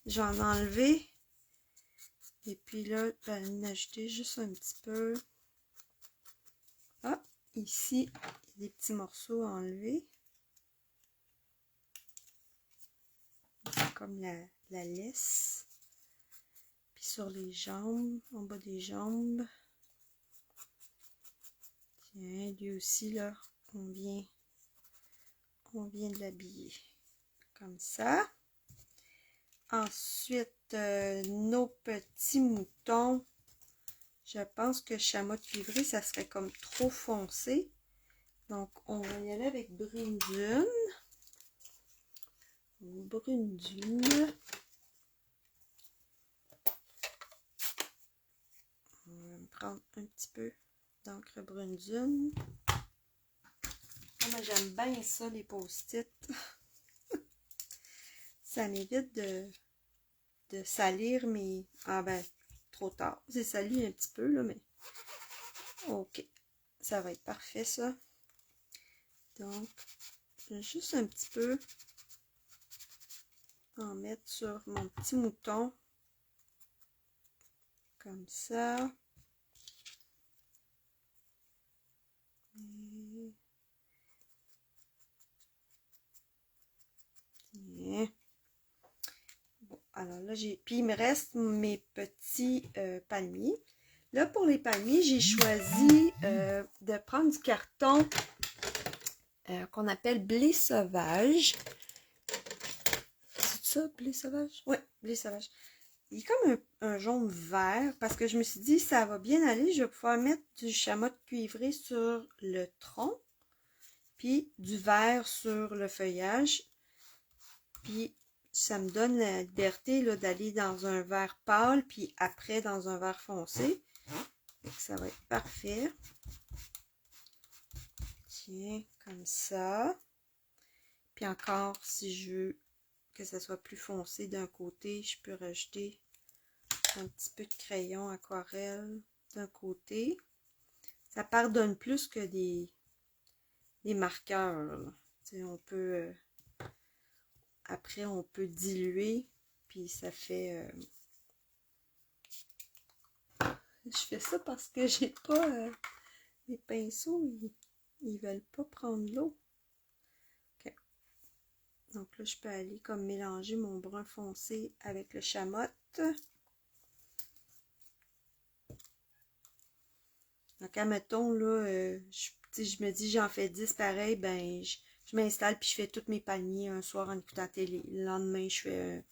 je vais en enlever. Et puis là, je vais en ajouter juste un petit peu. Ah, ici, il y a des petits morceaux à enlever. Comme la laisse. Puis sur les jambes, en bas des jambes. Tiens, lui aussi, là, on vient de l'habiller. Comme ça. Ensuite, nos petits moutons. Je pense que chamois cuivré, ça serait comme trop foncé. Donc, on va y aller avec brune dune. Brune dune. On va prendre un petit peu d'encre brune dune. Moi, j'aime bien ça, les post-it. Ça m'évite de salir mes... Ah ben, trop tard. J'ai sali un petit peu, là, mais... Ok. Ça va être parfait, ça. Donc, juste un petit peu en mettre sur mon petit mouton. Comme ça. Bien. Bon, alors là, puis il me reste mes petits palmiers. Là, pour les palmiers, j'ai choisi de prendre du carton qu'on appelle blé sauvage. C'est ça, blé sauvage? Oui, blé sauvage. Il est comme un jaune vert parce que je me suis dit, ça va bien aller. Je vais pouvoir mettre du chamois cuivré sur le tronc, puis du vert sur le feuillage. Puis, ça me donne la liberté d'aller dans un vert pâle, puis après dans un vert foncé. Donc, ça va être parfait. Tiens, comme ça. Puis encore, si je veux que ça soit plus foncé d'un côté, je peux rajouter un petit peu de crayon aquarelle d'un côté. Ça pardonne plus que des marqueurs. On peut... après, on peut diluer, puis ça fait... Je fais ça parce que j'ai pas... mes pinceaux, ils veulent pas prendre l'eau. Ok. Donc là, je peux aller comme mélanger mon brun foncé avec le chamotte. Donc, admettons, là, je me dis, j'en fais 10 pareil, ben, je m'installe puis je fais tous mes palmiers un soir en écoutant la télé. Le lendemain, je fais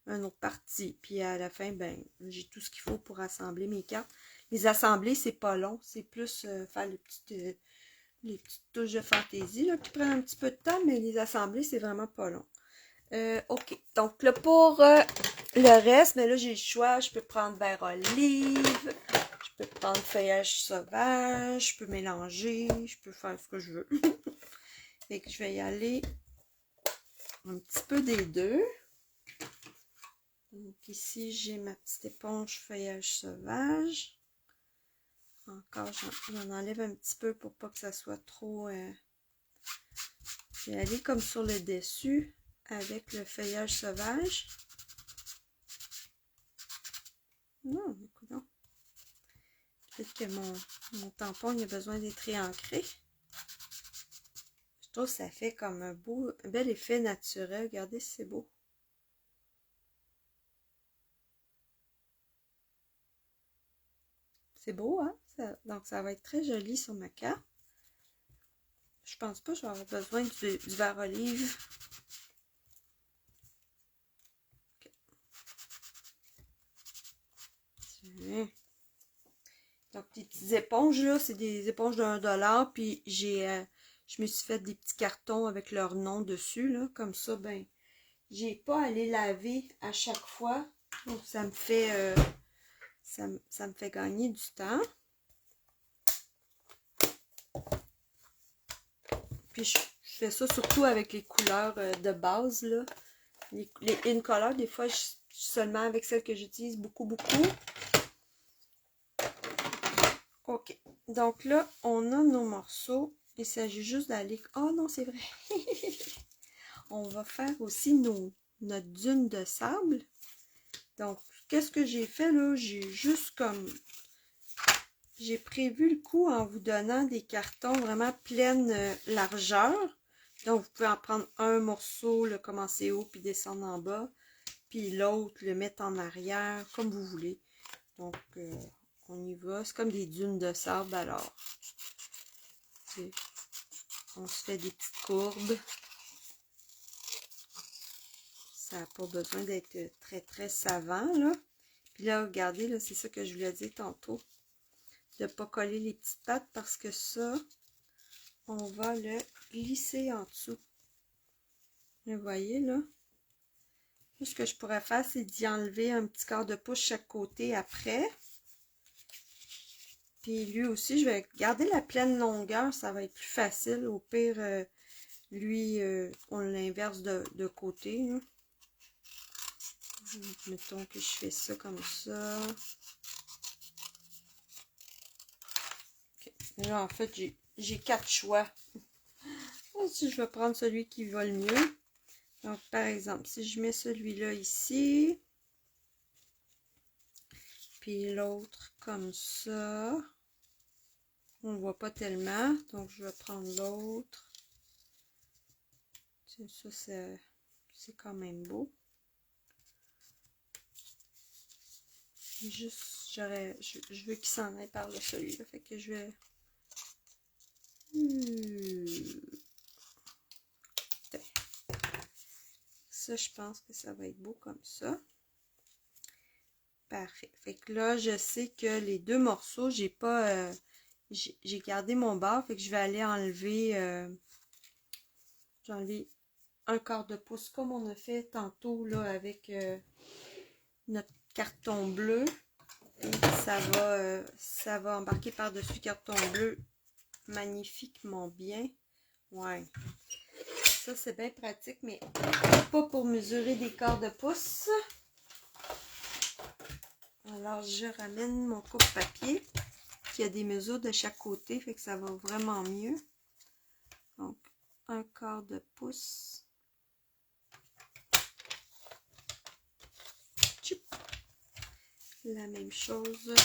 un autre partie. Puis à la fin, ben, j'ai tout ce qu'il faut pour assembler mes cartes. Les assembler, c'est pas long. C'est plus faire les petites touches de fantaisie là, qui prennent un petit peu de temps, mais les assembler, c'est vraiment pas long. Ok, donc là, pour le reste, mais là, j'ai le choix. Je peux prendre vert olive. Je peux prendre feuillage sauvage, je peux mélanger, je peux faire ce que je veux. Fait que je vais y aller un petit peu des deux. Donc ici, j'ai ma petite éponge feuillage sauvage. Encore, j'en enlève un petit peu pour pas que ça soit trop... Je vais aller comme sur le dessus avec le feuillage sauvage. Non, écoute donc. Peut-être que mon tampon il a besoin d'être réancré. Je trouve que ça fait comme un bel effet naturel. Regardez si c'est beau. C'est beau, hein? Donc, ça va être très joli sur ma carte. Je pense pas que je vais avoir besoin du vert olive. Okay. Tiens. Donc, les petites éponges, là, c'est des éponges d'1$. Puis, je me suis fait des petits cartons avec leur nom dessus, là. Comme ça, ben, j'ai pas à les laver à chaque fois. Donc, ça me fait, ça me fait gagner du temps. Puis, je fais ça surtout avec les couleurs de base, là. Les in color, des fois, seulement avec celles que j'utilise beaucoup. Ok, donc là, on a nos morceaux. Il s'agit juste d'aller... Oh non, c'est vrai! On va faire aussi notre dune de sable. Donc, qu'est-ce que j'ai fait là? J'ai juste comme j'ai prévu le coup en vous donnant des cartons vraiment pleine largeur. Donc, vous pouvez en prendre un morceau, le commencer haut, puis descendre en bas. Puis l'autre, le mettre en arrière, comme vous voulez. Donc, on y va. C'est comme des dunes de sable, alors. On se fait des petites courbes. Ça n'a pas besoin d'être très, très savant, là. Puis là, regardez, là, c'est ça que je vous l'ai dit tantôt. De ne pas coller les petites pattes parce que ça, on va le glisser en dessous. Vous voyez, là? Ce que je pourrais faire, c'est d'y enlever un petit quart de pouce chaque côté après. Puis lui aussi, je vais garder la pleine longueur, ça va être plus facile. Au pire, lui, on l'inverse de côté, là. Mettons que je fais ça comme ça. Okay. Là, en fait, j'ai 4 choix. Si je vais prendre celui qui va le mieux. Donc, par exemple, si je mets celui-là ici, puis l'autre comme ça, on ne voit pas tellement, donc je vais prendre l'autre. Ça, c'est quand même beau. Juste, je veux qu'il s'en aille par là, celui-là, fait que je vais... Ça, je pense que ça va être beau comme ça. Parfait. Fait que là, je sais que les deux morceaux, j'ai pas... j'ai gardé mon bord, fait que je vais aller enlever... j'ai enlevé un quart de pouce, comme on a fait tantôt, là, avec notre carton bleu. Et ça va embarquer par-dessus carton bleu magnifiquement bien. Ouais. Ça, c'est bien pratique, mais pas pour mesurer des quarts de pouce. Alors, je ramène mon coupe-papier qui a des mesures de chaque côté, fait que ça va vraiment mieux. Donc, un quart de pouce. La même chose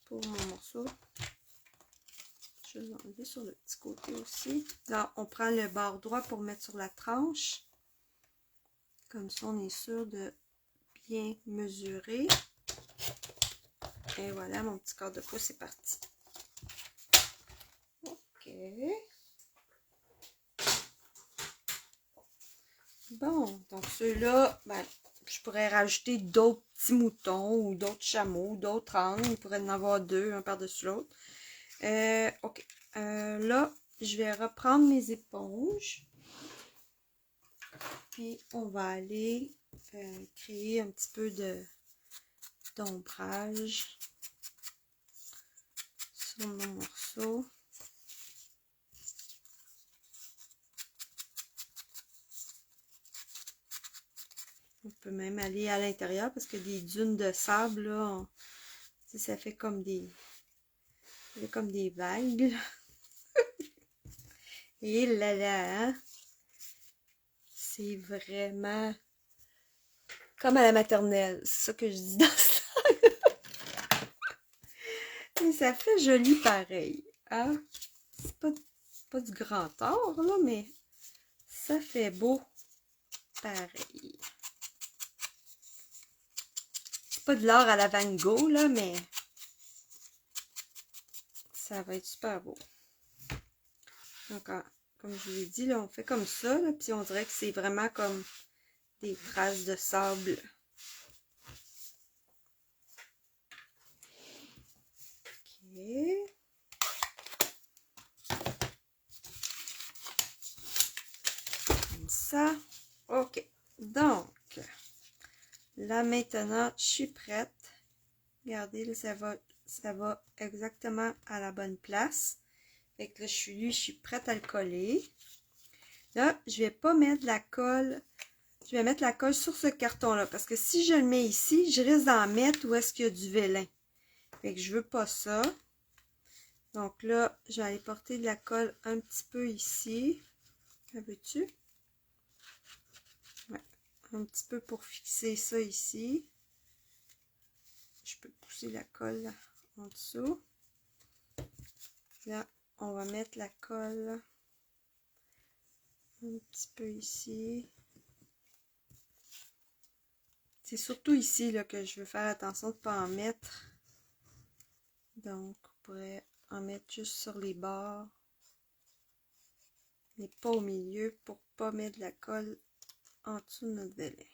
pour mon morceau. Je vais l'enlever sur le petit côté aussi. Là, on prend le bord droit pour mettre sur la tranche. Comme ça, on est sûr de bien mesurer. Et voilà, mon petit quart de pouce est parti. OK. Bon, donc ceux-là, ben, je pourrais rajouter d'autres petits moutons ou d'autres chameaux, d'autres ânes. Il pourrait y en avoir deux, un par-dessus l'autre. OK. Là, je vais reprendre mes éponges. Puis, on va aller créer un petit peu d'ombrage sur mon morceau. On peut même aller à l'intérieur parce que des dunes de sable, là, ça fait comme des vagues. Et là là, hein? C'est vraiment comme à la maternelle. C'est ça que je dis dans ça. Mais ça fait joli pareil. Hein? C'est pas du grand art, là, mais ça fait beau pareil. C'est pas de l'art à la Van Gogh, là, mais ça va être super beau. Donc, comme je vous l'ai dit, là, on fait comme ça, là, puis on dirait que c'est vraiment comme des traces de sable. OK. Comme ça. OK. Donc, là, maintenant, je suis prête. Regardez, là, ça va exactement à la bonne place. Fait que là, je suis prête à le coller. Là, je vais pas mettre la colle. Je vais mettre la colle sur ce carton-là. Parce que si je le mets ici, je risque d'en mettre où est-ce qu'il y a du vélin. Fait que je veux pas ça. Donc là, je vais aller porter de la colle un petit peu ici. La veux-tu? Ouais. Un petit peu pour fixer ça ici. je peux pousser la colle en dessous. Là, on va mettre la colle un petit peu ici. C'est surtout ici là, que je veux faire attention de ne pas en mettre. Donc, on pourrait en mettre juste sur les bords, mais pas au milieu pour ne pas mettre de la colle en dessous de notre volet.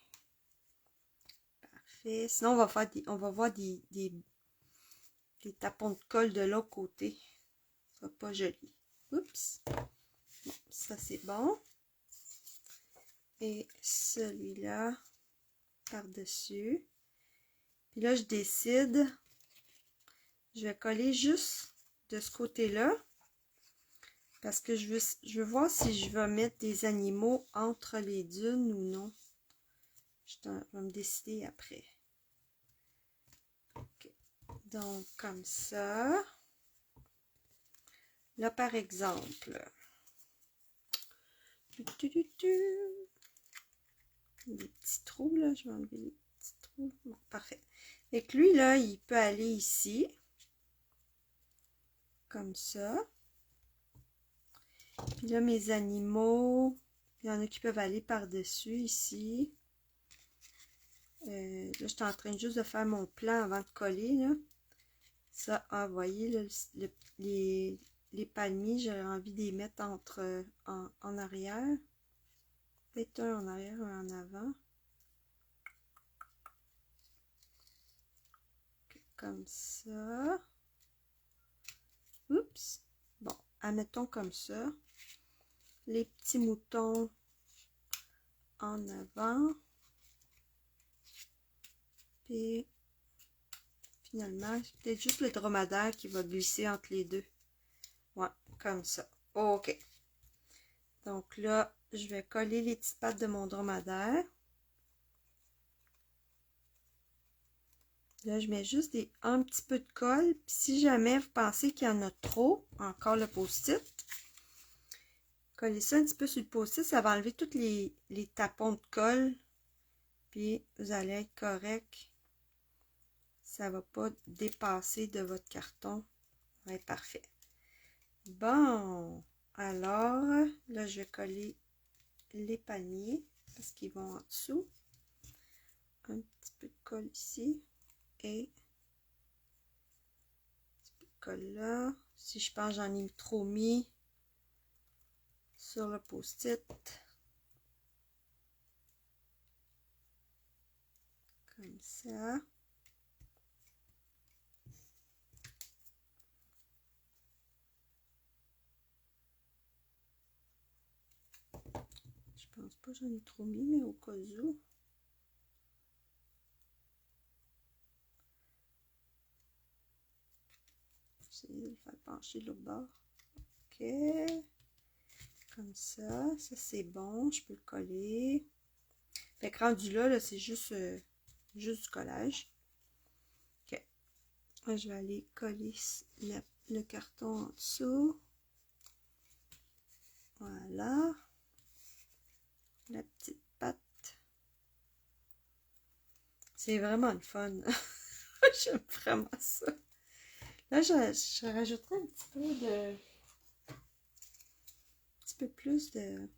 Parfait. Sinon, on va voir des tapons de colle de l'autre côté. Ça sera pas joli. Oups. Bon, ça c'est bon. Et celui-là par-dessus. Puis là, je décide. Je vais coller juste de ce côté-là. Parce que je veux voir si je vais mettre des animaux entre les dunes ou non. Je vais me décider après. Okay. Donc, comme ça. Là, par exemple. Des petits trous, là. Je vais enlever les petits trous. Bon, parfait. Et que lui, là, il peut aller ici. Comme ça. Puis là, mes animaux, il y en a qui peuvent aller par-dessus ici. Là, je suis en train juste de faire mon plan avant de coller, là. Ça, vous voyez, là, les palmiers, j'aurais envie de les mettre en arrière. Peut-être un en arrière, un en avant. Comme ça. Oups. Bon, admettons comme ça. Les petits moutons en avant. Puis, finalement, c'est peut-être juste le dromadaire qui va glisser entre les deux. Ouais, comme ça. OK. Donc là, je vais coller les petites pattes de mon dromadaire. Là, je mets juste un petit peu de colle. Puis si jamais vous pensez qu'il y en a trop, encore le post-it, collez ça un petit peu sur le post-it. Ça va enlever tous les tapons de colle. Puis vous allez être correct. Ça ne va pas dépasser de votre carton. Ça va être parfait. Bon, alors, là, je vais coller les palmiers parce qu'ils vont en dessous. Un petit peu de colle ici. Et un petit peu de colle là. Si je pense j'en ai trop mis sur le post-it. Comme ça. Je pense pas que j'en ai trop mis, mais au cas où. J'essaie de le faire pencher de l'autre bord. Ok. Comme ça. Ça, c'est bon. Je peux le coller. Fait que rendu là, c'est juste du collage. Ok. Là, je vais aller coller le carton en dessous. Voilà. La petite patte. C'est vraiment le fun. J'aime vraiment ça. Là, je rajouterai un petit peu plus de...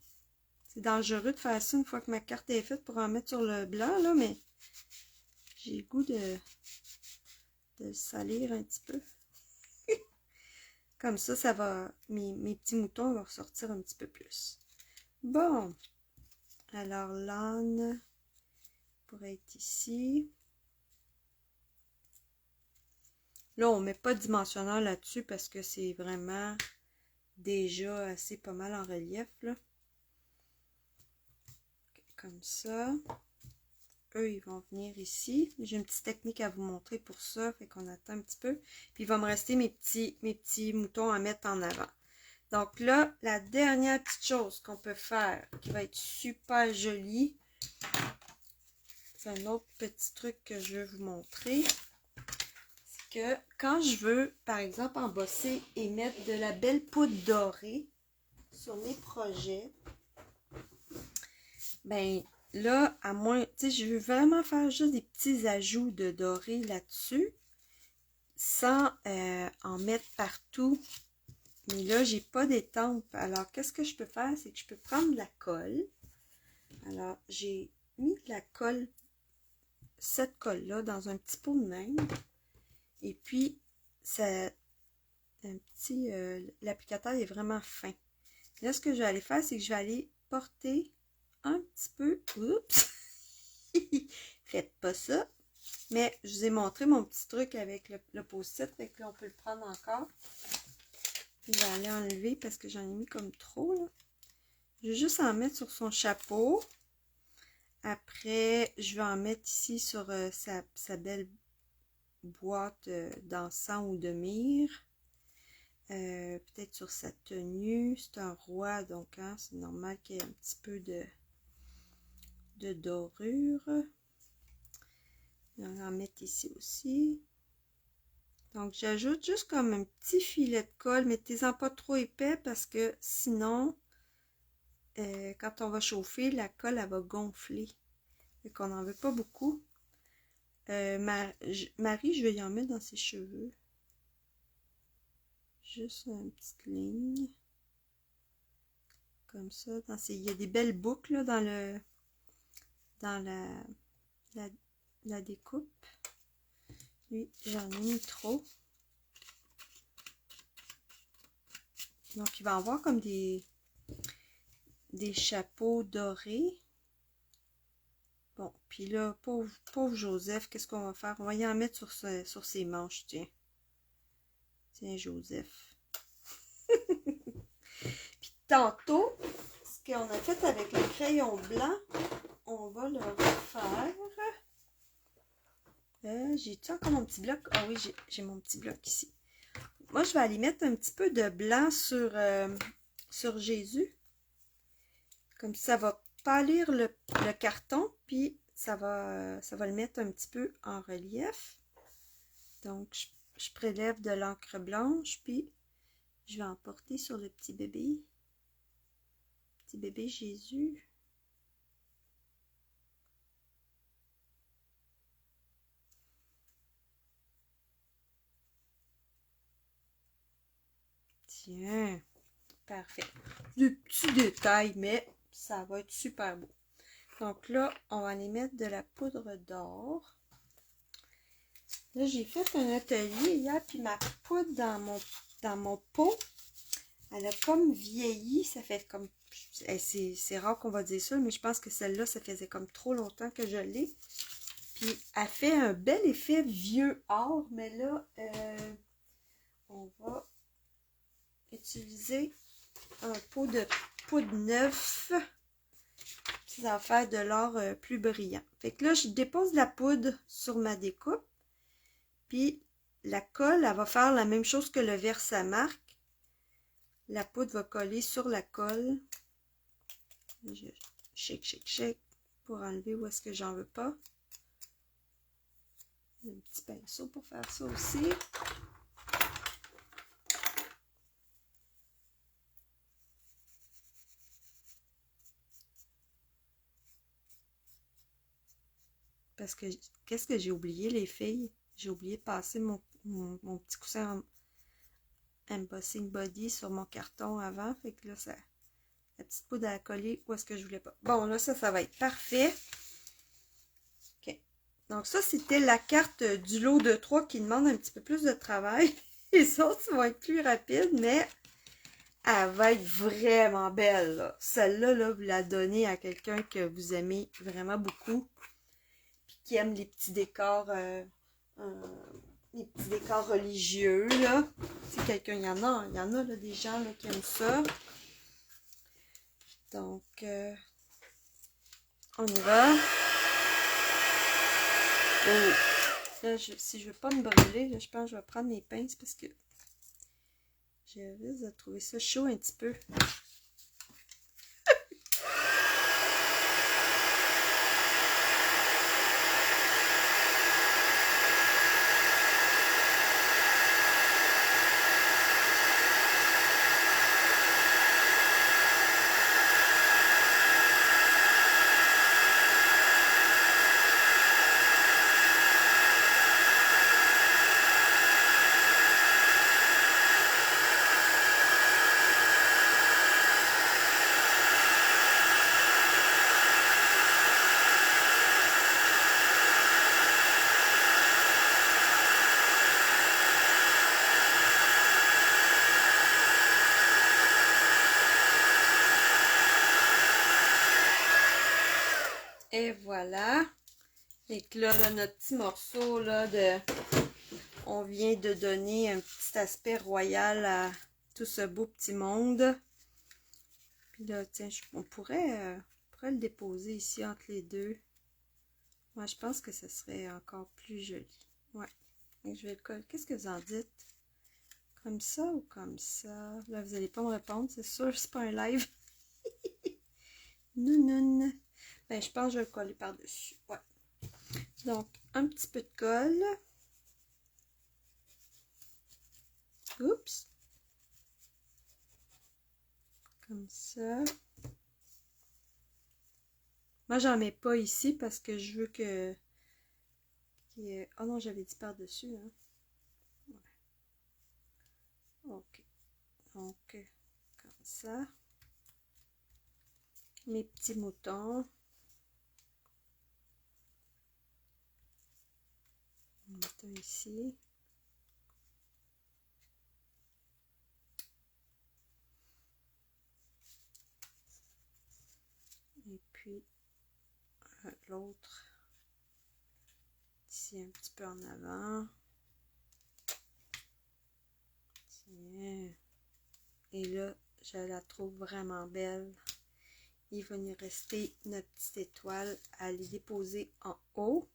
C'est dangereux de faire ça une fois que ma carte est faite pour en mettre sur le blanc, là, mais j'ai le goût de le salir un petit peu. Comme ça va... Mes petits moutons vont ressortir un petit peu plus. Bon. Alors, l'âne pourrait être ici. Là, on ne met pas de dimensionneur là-dessus parce que c'est vraiment déjà assez pas mal en relief, là. Comme ça. Eux, ils vont venir ici. J'ai une petite technique à vous montrer pour ça. Fait qu'on attend un petit peu. Puis, il va me rester mes petits moutons à mettre en avant. Donc là, la dernière petite chose qu'on peut faire, qui va être super jolie, c'est un autre petit truc que je veux vous montrer. C'est que quand je veux, par exemple, embosser et mettre de la belle poudre dorée sur mes projets, ben, là, à moins, tu sais, je veux vraiment faire juste des petits ajouts de doré là-dessus, sans en mettre partout. Mais là, j'ai pas d'étampe. Alors, qu'est-ce que je peux faire? C'est que je peux prendre de la colle. Alors, j'ai mis de la colle, cette colle-là, dans un petit pot de même. Et puis, ça, l'applicateur est vraiment fin. Là, ce que je vais aller faire, c'est que je vais aller porter un petit peu. Oups! Faites pas ça. Mais je vous ai montré mon petit truc avec le post-it. Fait que là, on peut le prendre encore. Je vais aller enlever parce que j'en ai mis comme trop, là. Je vais juste en mettre sur son chapeau. Après, je vais en mettre ici sur sa belle boîte d'encens ou de myrrhe. Peut-être sur sa tenue. C'est un roi, donc hein, c'est normal qu'il y ait un petit peu de dorure. On va en mettre ici aussi. Donc, j'ajoute juste comme un petit filet de colle. Mettez-en pas trop épais parce que sinon, quand on va chauffer, la colle, elle va gonfler. Et qu'on n'en veut pas beaucoup. Marie, je vais y en mettre dans ses cheveux. Juste une petite ligne. Comme ça. Il y a des belles boucles là, dans la découpe. Lui, j'en ai mis trop. Donc, il va avoir comme des chapeaux dorés. Bon, puis là, pauvre Joseph, qu'est-ce qu'on va faire? On va y en mettre sur ses manches, tiens. Tiens, Joseph. Puis tantôt, ce qu'on a fait avec le crayon blanc, on va le refaire. J'ai-tu encore mon petit bloc? Ah oui, j'ai mon petit bloc ici. Moi, je vais aller mettre un petit peu de blanc sur Jésus. Comme ça va pâlir le carton, puis ça va le mettre un petit peu en relief. Donc, je prélève de l'encre blanche, puis je vais en porter sur le petit bébé. Petit bébé Jésus. Tiens, parfait. Des petits détails, mais ça va être super beau. Donc là, on va aller mettre de la poudre d'or. Là, j'ai fait un atelier hier, puis ma poudre dans mon pot, elle a comme vieilli. Ça fait comme... C'est rare qu'on va dire ça, mais je pense que celle-là, ça faisait comme trop longtemps que je l'ai. Puis, elle fait un bel effet vieux or, mais là, on va utiliser un pot de poudre neuf. Ça va faire de l'or plus brillant. Fait que là, je dépose la poudre sur ma découpe. Puis, la colle, elle va faire la même chose que le Versamark. La poudre va coller sur la colle. Je shake pour enlever où est-ce que j'en veux pas. Un petit pinceau pour faire ça aussi. Parce que, qu'est-ce que j'ai oublié, les filles? J'ai oublié de passer mon petit coussin embossing body sur mon carton avant. Fait que là, la petite poudre à coller où est-ce que je voulais pas. Bon, là, ça va être parfait. OK. Donc, ça, c'était la carte du lot de 3 qui demande un petit peu plus de travail. Les autres vont être plus rapides, mais elle va être vraiment belle. Celle-là, là, vous la donnez à quelqu'un que vous aimez vraiment beaucoup. Qui aiment les petits décors religieux, là. Si quelqu'un, il y en a là, des gens là, qui aiment ça. Donc, on y va. Oh. Là, si je veux pas me brûler, là, je pense que je vais prendre mes pinces parce que je risque de trouver ça chaud un petit peu. Et voilà. Et que là, notre petit morceau là de... On vient de donner un petit aspect royal à tout ce beau petit monde. Puis là, tiens, on pourrait le déposer ici entre les deux. Moi, je pense que ce serait encore plus joli. Ouais. Et je vais le coller. Qu'est-ce que vous en dites? Comme ça ou comme ça? Là, vous n'allez pas me répondre, c'est sûr, c'est pas un live. Non, non. Ben, je pense que je vais le coller par-dessus. Ouais. Donc, un petit peu de colle. Oups. Comme ça. Moi, j'en mets pas ici parce que je veux que... Oh non, j'avais dit par-dessus, hein. Ouais. Ok. Donc, comme ça. Mes petits moutons. Mouton ici. Et puis, l'autre. Ici, un petit peu en avant. Tiens. Et là, je la trouve vraiment belle. Il va nous rester notre petite étoile à les déposer en haut.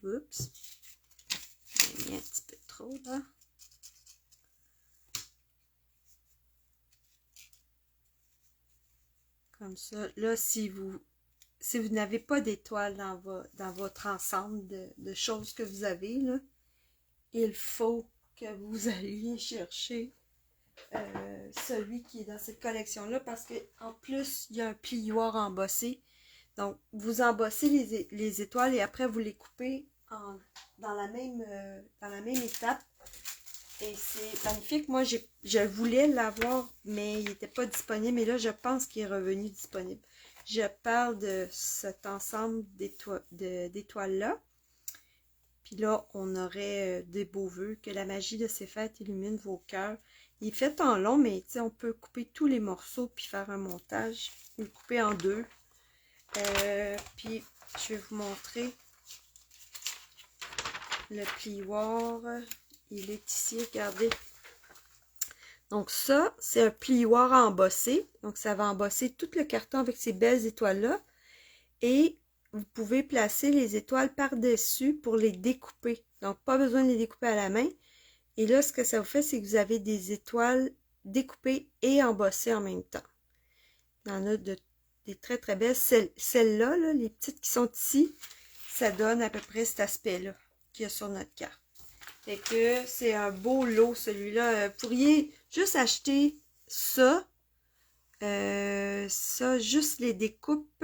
Oups. J'ai mis un petit peu trop là. Comme ça. Là, si vous n'avez pas d'étoile dans votre ensemble de choses que vous avez, là, il faut que vous alliez chercher celui qui est dans cette collection-là parce qu'en plus, il y a un plioir embossé. Donc, vous embossez les étoiles et après, vous les coupez dans la même étape. Et c'est magnifique. Moi, je voulais l'avoir, mais il n'était pas disponible. Mais là, je pense qu'il est revenu disponible. Je parle de cet ensemble d'étoiles-là. Puis là, on aurait des beaux vœux. Que la magie de ces fêtes illumine vos cœurs. Il est fait en long, mais on peut couper tous les morceaux puis faire un montage. Le couper en deux. Puis, je vais vous montrer le plioir. Il est ici, regardez. Donc ça, c'est un plioir embossé. Donc ça va embosser tout le carton avec ces belles étoiles-là. Et vous pouvez placer les étoiles par-dessus pour les découper. Donc pas besoin de les découper à la main. Et là, ce que ça vous fait, c'est que vous avez des étoiles découpées et embossées en même temps. Il y en a des très très belles. Celles-là, là, les petites qui sont ici, ça donne à peu près cet aspect-là qu'il y a sur notre carte. Fait que c'est un beau lot, celui-là. Vous pourriez juste acheter ça. Ça, juste les découpes.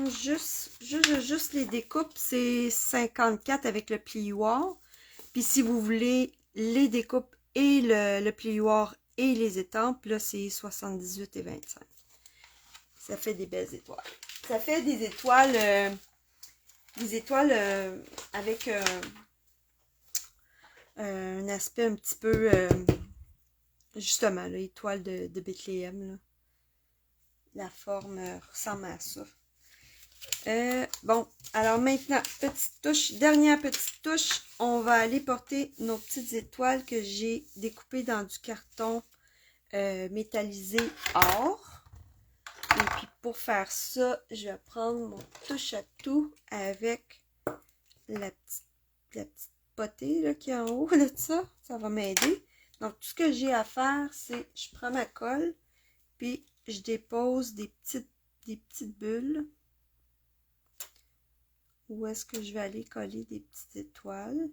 Juste les découpes, c'est 54 avec le plioir. Puis si vous voulez les découpes et le plioir et les étampes, là, c'est 78 et 25. Ça fait des belles étoiles. Ça fait des étoiles... avec un aspect un petit peu, justement, l'étoile de Bethléem. Là. La forme ressemble à ça. Bon, alors maintenant, petite touche, dernière petite touche, on va aller porter nos petites étoiles que j'ai découpées dans du carton métallisé or. Et puis pour faire ça, je vais prendre mon touche à tout avec la petite potée là, qui est en haut de ça. Ça va m'aider. Donc tout ce que j'ai à faire, c'est je prends ma colle, puis je dépose des petites bulles. Où est-ce que je vais aller coller des petites étoiles?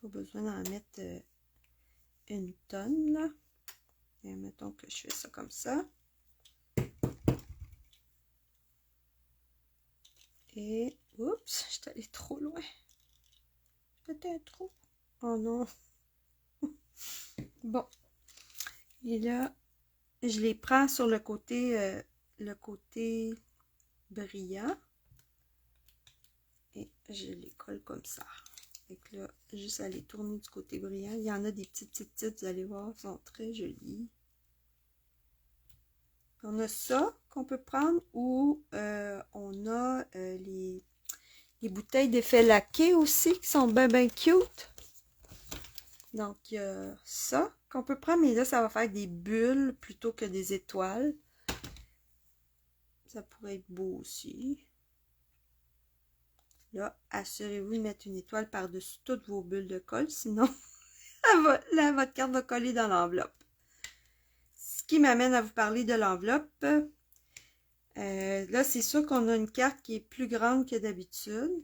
Pas besoin d'en mettre une tonne là. Et mettons que je fais ça comme ça. Et, oups, je suis allée trop loin. Peut-être trop. Oh non. Bon. Et là, je les prends sur le côté brillant. Et je les colle comme ça. Fait que là, juste à les tourner du côté brillant. Il y en a des petites, vous allez voir, elles sont très jolies. On a ça qu'on peut prendre ou on a les bouteilles d'effet laqué aussi qui sont bien cute. Donc, il y a ça qu'on peut prendre, mais là, ça va faire des bulles plutôt que des étoiles. Ça pourrait être beau aussi. Là, assurez-vous de mettre une étoile par-dessus toutes vos bulles de colle, sinon votre carte va coller dans l'enveloppe. Ce qui m'amène à vous parler de l'enveloppe. Là, c'est sûr qu'on a une carte qui est plus grande que d'habitude.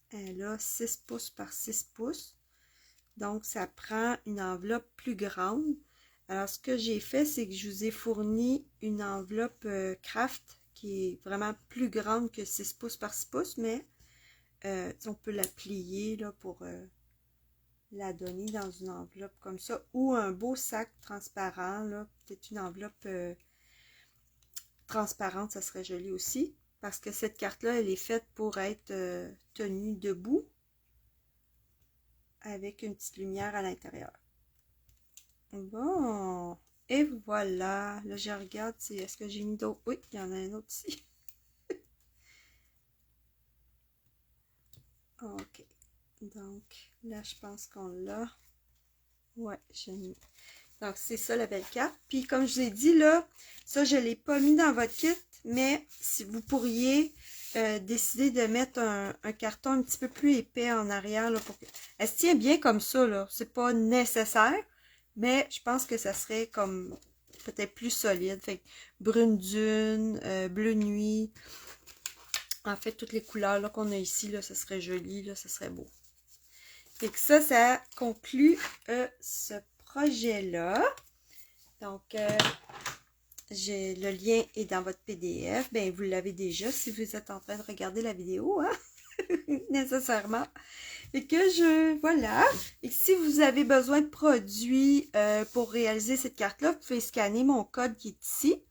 Elle a 6 pouces par 6 pouces. Donc, ça prend une enveloppe plus grande. Alors, ce que j'ai fait, c'est que je vous ai fourni une enveloppe craft qui est vraiment plus grande que 6 pouces par 6 pouces, mais on peut la plier là, pour la donner dans une enveloppe comme ça, ou un beau sac transparent, peut-être une enveloppe transparente, ça serait joli aussi, parce que cette carte-là, elle est faite pour être tenue debout, avec une petite lumière à l'intérieur. Bon, et voilà, là je regarde, est-ce que j'ai mis d'autres? Oui, il y en a un autre ici. Ok, donc là je pense qu'on l'a. Ouais, j'ai mis. Donc c'est ça la belle carte. Puis comme je vous ai dit là, ça je ne l'ai pas mis dans votre kit, mais si vous pourriez décider de mettre un carton un petit peu plus épais en arrière là, pour que elle se tient bien comme ça là. C'est pas nécessaire, mais je pense que ça serait comme peut-être plus solide. Fait que brune dune, bleu nuit. En fait, toutes les couleurs qu'on a ici, là, ça serait joli, là, ça serait beau. Fait que ça conclut ce projet-là. Donc, le lien est dans votre PDF. Ben, vous l'avez déjà si vous êtes en train de regarder la vidéo, hein? Nécessairement. Et que voilà. Et si vous avez besoin de produits pour réaliser cette carte-là, vous pouvez scanner mon code qui est ici.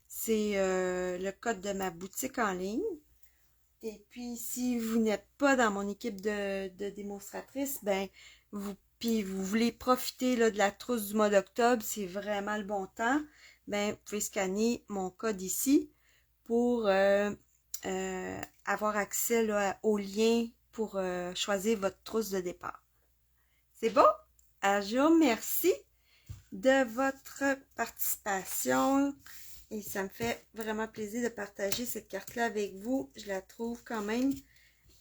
C'est le code de ma boutique en ligne. Et puis, si vous n'êtes pas dans mon équipe de démonstratrices, ben, vous voulez profiter là, de la trousse du mois d'octobre, c'est vraiment le bon temps, ben, vous pouvez scanner mon code ici pour avoir accès là, au lien pour choisir votre trousse de départ. C'est bon? Alors, je vous remercie de votre participation. Et ça me fait vraiment plaisir de partager cette carte-là avec vous. Je la trouve quand même,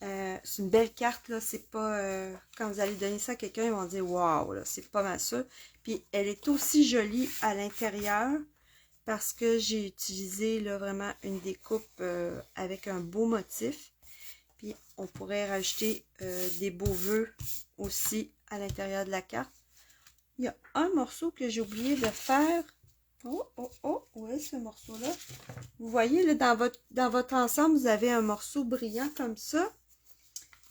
c'est une belle carte, là. C'est pas, quand vous allez donner ça à quelqu'un, ils vont dire « Wow! » là, c'est pas mal ça. Puis, elle est aussi jolie à l'intérieur parce que j'ai utilisé, là, vraiment une découpe avec un beau motif. Puis, on pourrait rajouter des beaux vœux aussi à l'intérieur de la carte. Il y a un morceau que j'ai oublié de faire. Où est ce morceau-là? Vous voyez, là, dans votre ensemble, vous avez un morceau brillant comme ça.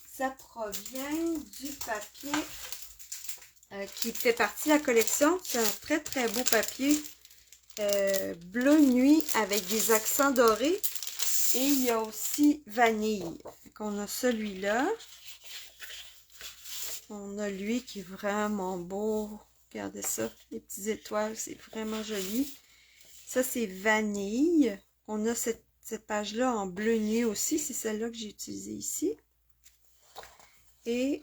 Ça provient du papier qui fait partie de la collection. C'est un très, très beau papier bleu nuit avec des accents dorés. Et il y a aussi vanille. On a celui-là. On a lui qui est vraiment beau. Regardez ça, les petites étoiles, c'est vraiment joli. Ça, c'est vanille. On a cette page-là en bleu nuit aussi. C'est celle-là que j'ai utilisée ici. Et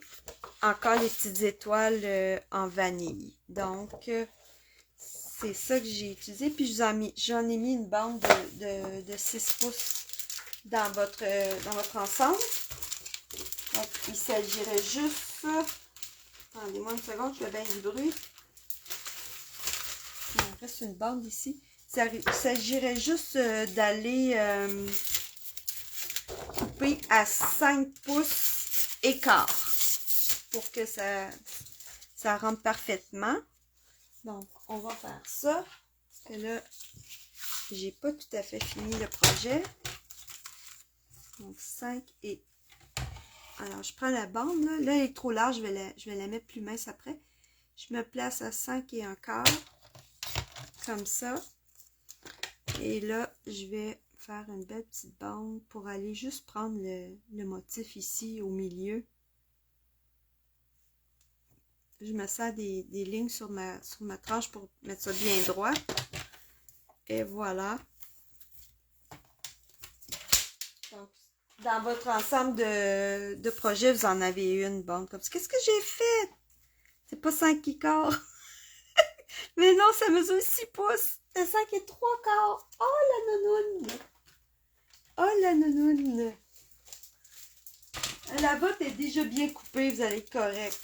encore les petites étoiles en vanille. Donc, c'est ça que j'ai utilisé. Puis, j'en ai mis une bande de 6 pouces dans votre ensemble. Donc, il s'agirait juste... Attendez-moi une seconde, je fais bien du bruit. Il me reste une bande ici. Il s'agirait juste d'aller couper à 5 pouces écart pour que ça rentre parfaitement. Donc, on va faire ça. Parce que là, j'ai pas tout à fait fini le projet. Donc, 5 et... Alors, je prends la bande. Là, elle est trop large. Je vais la mettre plus mince après. Je me place à 5 et un quart. Comme ça. Et là, je vais faire une belle petite bande pour aller juste prendre le motif ici au milieu. je me sers des lignes sur ma tranche pour mettre ça bien droit. Et voilà. Donc, dans votre ensemble de projets, vous en avez une bonne comme ça. Qu'est-ce que j'ai fait? C'est pas 5 1/4. Mais non, ça mesure 6 pouces. C'est 5 3/4. Oh, la nounoune. Oh, la nounoune. La botte est déjà bien coupée, vous allez être correct.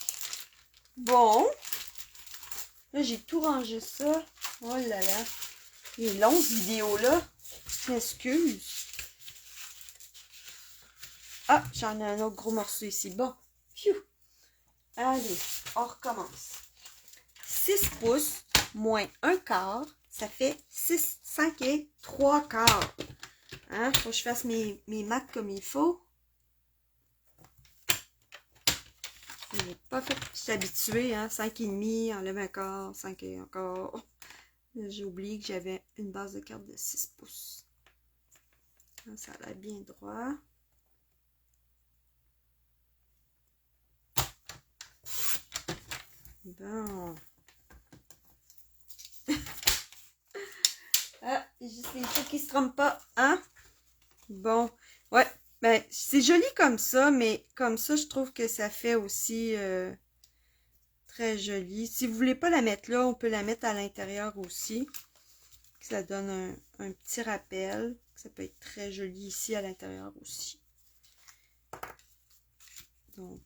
Bon. Là, j'ai tout rangé ça. Oh là là. Il est long, cette vidéo-là. Je m'excuse. Ah, j'en ai un autre gros morceau ici. Bon. Phew. Allez, on recommence. 6 pouces moins 1/4, ça fait 5 3/4. Hein? Faut que je fasse mes maths comme il faut. Je n'ai pas fait. Je suis habituée, hein? 5,5, enlève 1/4, 5 1/4. J'ai oublié que j'avais une base de carte de 6 pouces. Ça a l'air bien droit. Bon. Ah, juste les trucs qui se trompent pas, hein? Bon. Ouais. Ben, c'est joli comme ça, mais comme ça, je trouve que ça fait aussi très joli. Si vous voulez pas la mettre là, on peut la mettre à l'intérieur aussi. Ça donne un petit rappel. Ça peut être très joli ici à l'intérieur aussi. Donc,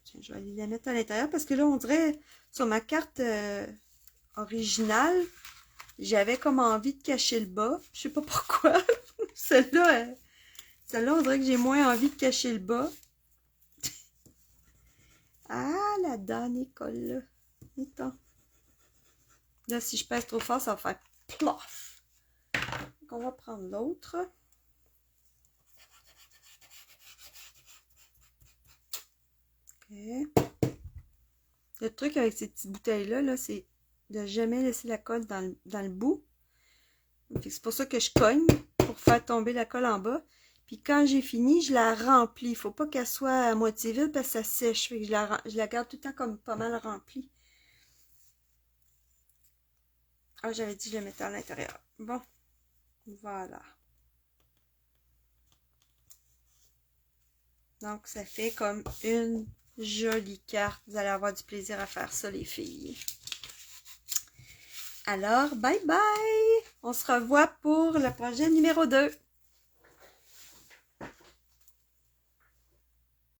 tiens, je vais aller la mettre à l'intérieur parce que là, on dirait, sur ma carte originale, j'avais comme envie de cacher le bas. Je sais pas pourquoi. Celle-là, on dirait que j'ai moins envie de cacher le bas. Ah, la dame école là. Attends. Là, si je pèse trop fort, ça va faire plof. Donc, on va prendre l'autre. Ok. Le truc avec ces petites bouteilles-là, là, c'est de jamais laisser la colle dans le bout. C'est pour ça que je cogne, pour faire tomber la colle en bas. Puis quand j'ai fini, je la remplis. Il ne faut pas qu'elle soit à moitié vide parce que ça sèche. Fait que je la garde tout le temps comme pas mal remplie. Ah, j'avais dit que je la mettais à l'intérieur. Bon, voilà. Donc, ça fait comme une jolie carte. Vous allez avoir du plaisir à faire ça, les filles. Alors, bye bye! On se revoit pour le projet numéro 2.